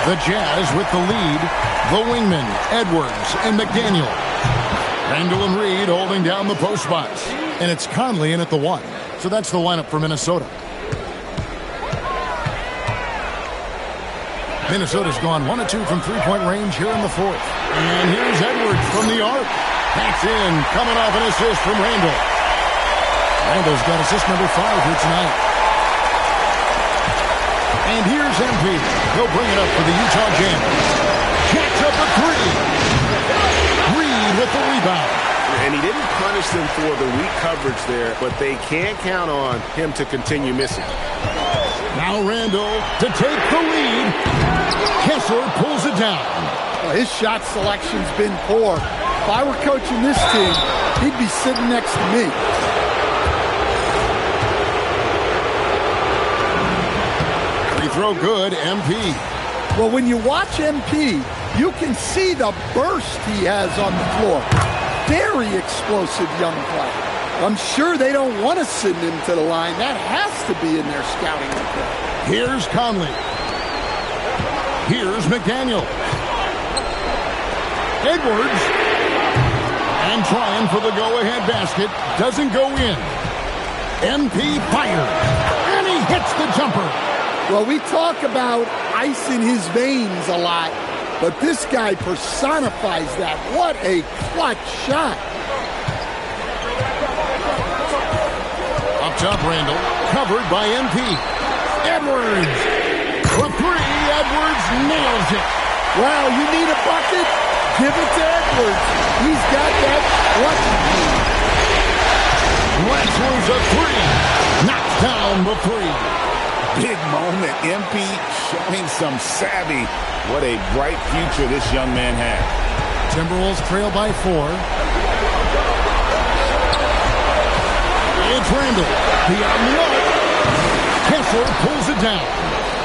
The Jazz with the lead. The wingmen, Edwards and McDaniel. Randall and Reed holding down the post spots. And it's Conley in at the one. So that's the lineup for Minnesota. Minnesota's gone 1 of 2 from three-point range here in the fourth. And here's Edwards from the arc. That's in, coming off an assist from Randall. Randall's got assist number 5 here tonight. And here's MP. He'll bring it up for the Utah Jazz. Jacks up a three. Reed with the rebound. And he didn't punish them for the weak coverage there, but they can't count on him to continue missing. Now Randall to take the lead. Kessler pulls it down. Well, his shot selection's been poor. If I were coaching this team, he'd be sitting next to me. Free throw good, MP. Well, when you watch MP, you can see the burst he has on the floor. Very explosive young player. I'm sure they don't want to send him to the line. That has to be in their scouting report. Here's Conley. Here's McDaniel. Edwards. And trying for the go-ahead basket. Doesn't go in. MP fires. And he hits the jumper. Well, we talk about ice in his veins a lot. But this guy personifies that. What a clutch shot. Up top, Randall. Covered by MP. Edwards. For three, Edwards nails it. Wow, you need a bucket? Give it to Edwards. He's got that clutch. Wrestler's a three. Knocks down the three. Big moment. MP showing some savvy. What a bright future this young man has. Timberwolves trail by 4. It's Randall. Beyond the arc. Kessler pulls it down.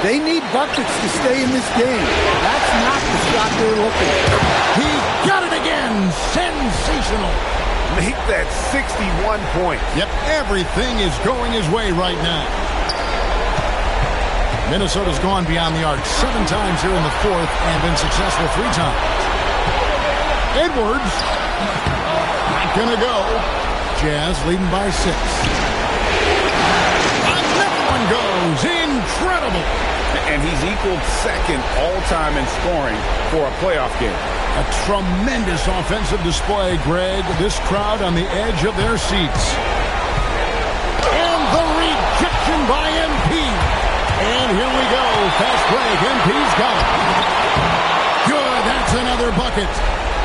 They need buckets to stay in this game. That's not the shot they're looking for. He got it again. Sensational. Make that 61 points. Yep, everything is going his way right now. Minnesota's gone beyond the arc 7 times here in the fourth and been successful 3 times. Edwards. Not gonna go. Jazz leading by 6. Another one goes. Incredible. And he's equaled second all-time in scoring for a playoff game. A tremendous offensive display, Greg. This crowd on the edge of their seats. And the rejection by MP. And here we go. Fast break. MP's got it. Good. That's another bucket.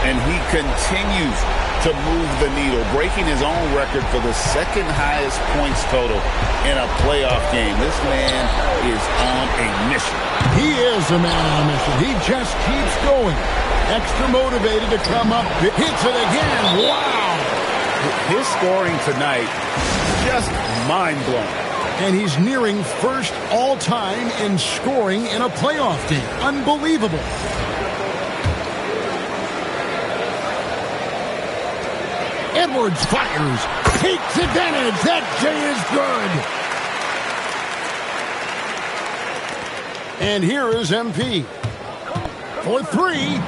And he continues to move the needle, breaking his own record for the second highest points total in a playoff game. This man is on a mission. He is a man on a mission. He just keeps going. Extra motivated to come up. Hits it again. Wow. His scoring tonight, just mind-blowing. And he's nearing first all-time in scoring in a playoff game. Unbelievable. Edwards fires, takes advantage. That J is good. And here is MP for three.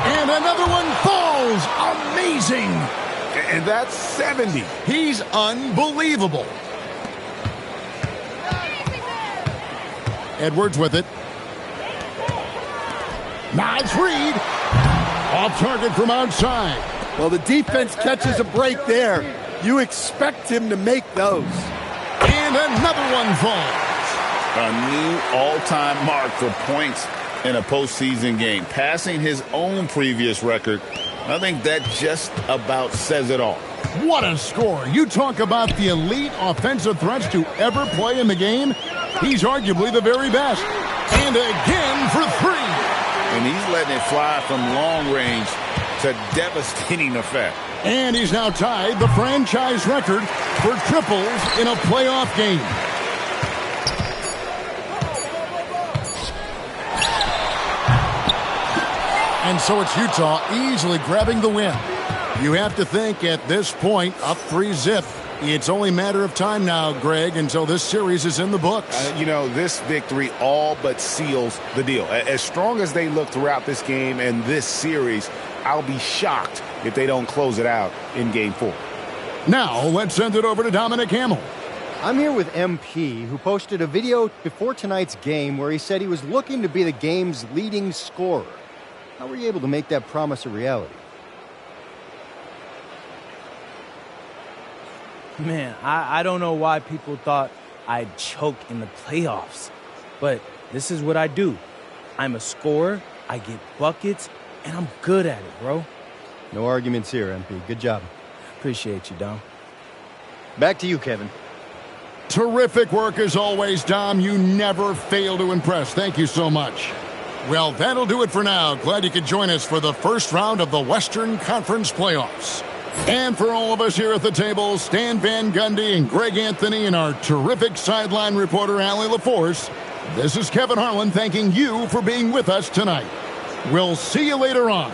And another one falls. Amazing. And that's 70. He's unbelievable. Edwards with it. Nice read. Off target from outside. Well, the defense catches a break there. You expect him to make those. And another one falls. A new all-time mark for points in a postseason game. Passing his own previous record. I think that just about says it all. What a score. You talk about the elite offensive threats to ever play in the game. He's arguably the very best. And again for three. And he's letting it fly from long range to devastating effect. And he's now tied the franchise record for triples in a playoff game. And so it's Utah easily grabbing the win. You have to think at this point, up 3-0. It's only a matter of time now, Greg, until this series is in the books. This victory all but seals the deal. As strong as they look throughout this game and this series, I'll be shocked if they don't close it out in Game 4. Now, let's send it over to Dominic Hamill. I'm here with MP, who posted a video before tonight's game where he said he was looking to be the game's leading scorer. How were you able to make that promise a reality? Man, I don't know why people thought I'd choke in the playoffs. But this is what I do. I'm a scorer, I get buckets, and I'm good at it, bro. No arguments here, MP. Good job. Appreciate you, Dom. Back to you, Kevin. Terrific work as always, Dom. You never fail to impress. Thank you so much. Well, that'll do it for now. Glad you could join us for the first round of the Western Conference Playoffs. And for all of us here at the table, Stan Van Gundy and Greg Anthony and our terrific sideline reporter, Allie LaForce, this is Kevin Harlan thanking you for being with us tonight. We'll see you later on.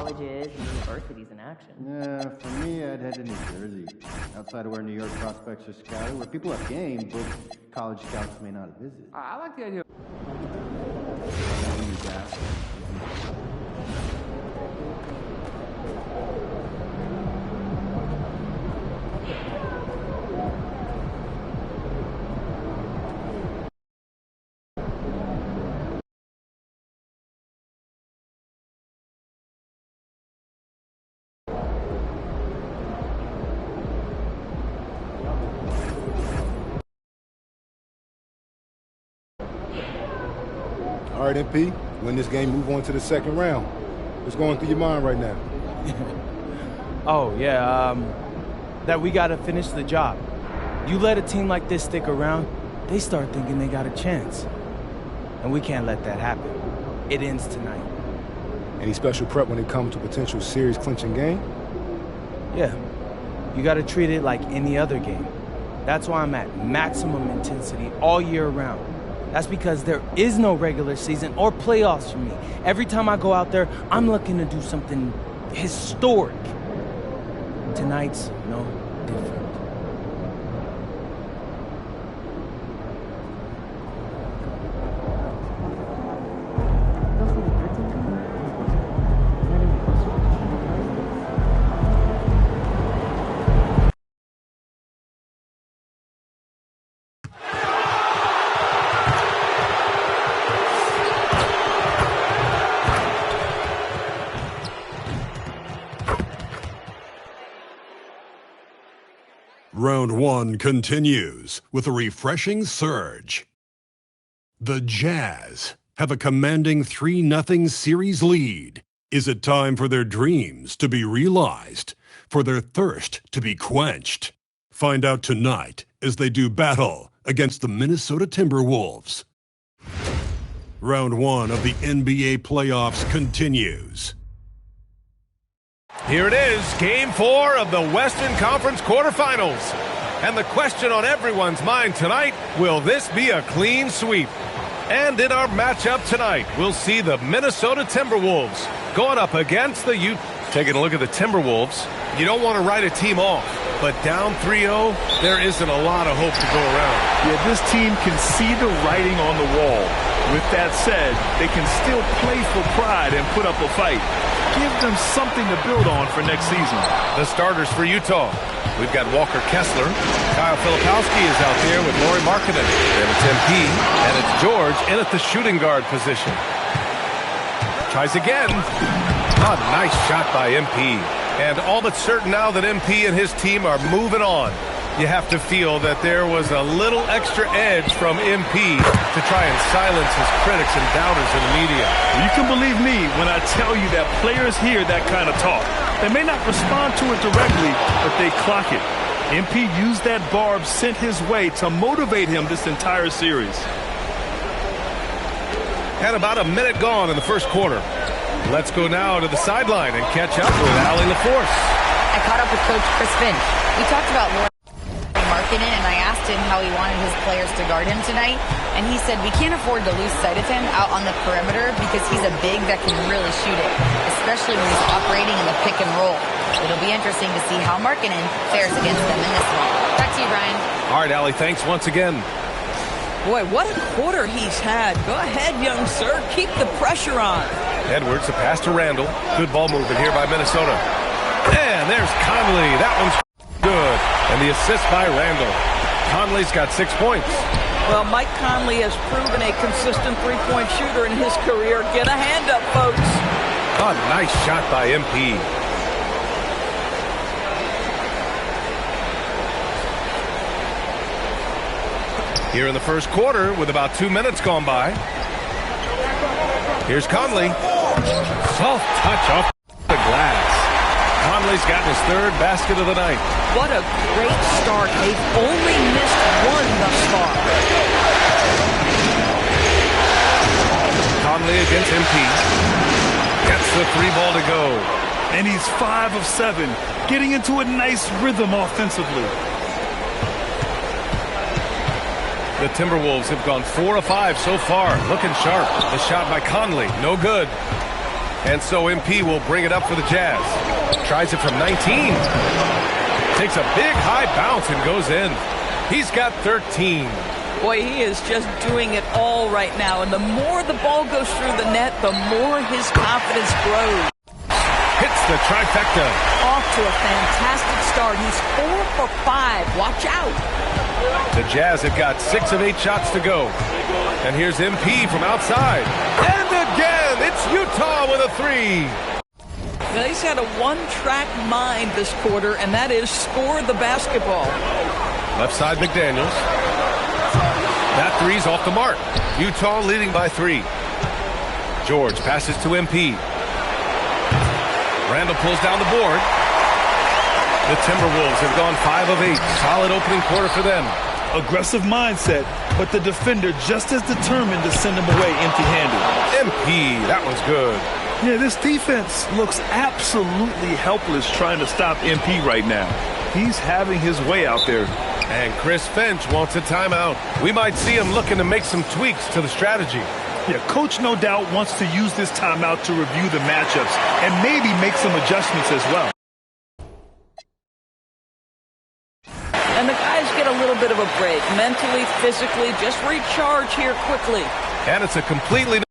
colleges and universities in action. Yeah, for me, I'd head to New Jersey, outside of where New York prospects are scouted, where people have game, but college scouts may not visit. I like the idea. All right, MP, win this game, move on to the second round. What's going through your mind right now? Oh, yeah, that we got to finish the job. You let a team like this stick around, they start thinking they got a chance. And we can't let that happen. It ends tonight. Any special prep when it comes to potential series clinching game? Yeah, you got to treat it like any other game. That's why I'm at maximum intensity all year round. That's because there is no regular season or playoffs for me. Every time I go out there, I'm looking to do something historic. Tonight's no different. Round one continues with a refreshing surge. The Jazz have a commanding 3-0 series lead. Is it time for their dreams to be realized, for their thirst to be quenched? Find out tonight as they do battle against the Minnesota Timberwolves. Round one of the NBA playoffs continues. Here it is, Game 4 of the Western Conference quarterfinals. And the question on everyone's mind tonight, will this be a clean sweep? And in our matchup tonight, we'll see the Minnesota Timberwolves going up against the Utah. Taking a look at the Timberwolves, you don't want to write a team off, but down 3-0, there isn't a lot of hope to go around. Yeah, this team can see the writing on the wall. With that said, they can still play for pride and put up a fight. Give them something to build on for next season. The starters for Utah. We've got Walker Kessler. Kyle Filipowski is out there with Lauri Markkanen. Then it's MP, and it's George in at the shooting guard position. Tries again. A nice shot by MP. And all but certain now that MP and his team are moving on. You have to feel that there was a little extra edge from MP to try and silence his critics and doubters in the media. You can believe me when I tell you that players hear that kind of talk. They may not respond to it directly, but they clock it. MP used that barb sent his way to motivate him this entire series. And about a minute gone in the first quarter. Let's go now to the sideline and catch up with Allie LaForce. I caught up with Coach Chris Finch. We talked about Lauri Markkanen, and I asked him how he wanted his players to guard him tonight, and he said we can't afford to lose sight of him out on the perimeter because he's a big that can really shoot it, especially when he's operating in the pick and roll. It'll be interesting to see how Markkanen fares against them in this one. Back to you, Brian. All right, Allie, thanks once again. Boy, what a quarter he's had. Go ahead, young sir. Keep the pressure on. Edwards, a pass to Randall. Good ball movement here by Minnesota. And there's Conley. That one's good. And the assist by Randall. Conley's got 6 points. Well, Mike Conley has proven a consistent three-point shooter in his career. Get a hand up, folks. A nice shot by MP. Here in the first quarter with about 2 minutes gone by. Here's Conley. Soft touch off the glass. Conley's gotten his third basket of the night. What a great start. They've only missed one thus far. Conley against MP. Gets the 3-ball to go. And he's 5 of 7, getting into a nice rhythm offensively. The Timberwolves have gone 4 of 5 so far. Looking sharp. The shot by Conley. No good. And so MP will bring it up for the Jazz. Tries it from 19. Takes a big high bounce and goes in. He's got 13. Boy, he is just doing it all right now. And the more the ball goes through the net, the more his confidence grows. Hits the trifecta. Off to a fantastic start. He's 4 for 5. Watch out. The Jazz have got 6 of 8 shots to go. And here's MP from outside. And again, it's Utah with a 3. Now, he's had a one-track mind this quarter, and that is score the basketball. Left side, McDaniels. That three's off the mark. Utah leading by 3. George passes to MP. Randall pulls down the board. The Timberwolves have gone 5 of 8. Solid opening quarter for them. Aggressive mindset, but the defender just as determined to send him away empty-handed. MP, that one's good. Yeah, this defense looks absolutely helpless trying to stop MP right now. He's having his way out there. And Chris Finch wants a timeout. We might see him looking to make some tweaks to the strategy. Yeah, coach no doubt wants to use this timeout to review the matchups and maybe make some adjustments as well. And the guys get a little bit of a break. Mentally, physically, just recharge here quickly. And it's a completely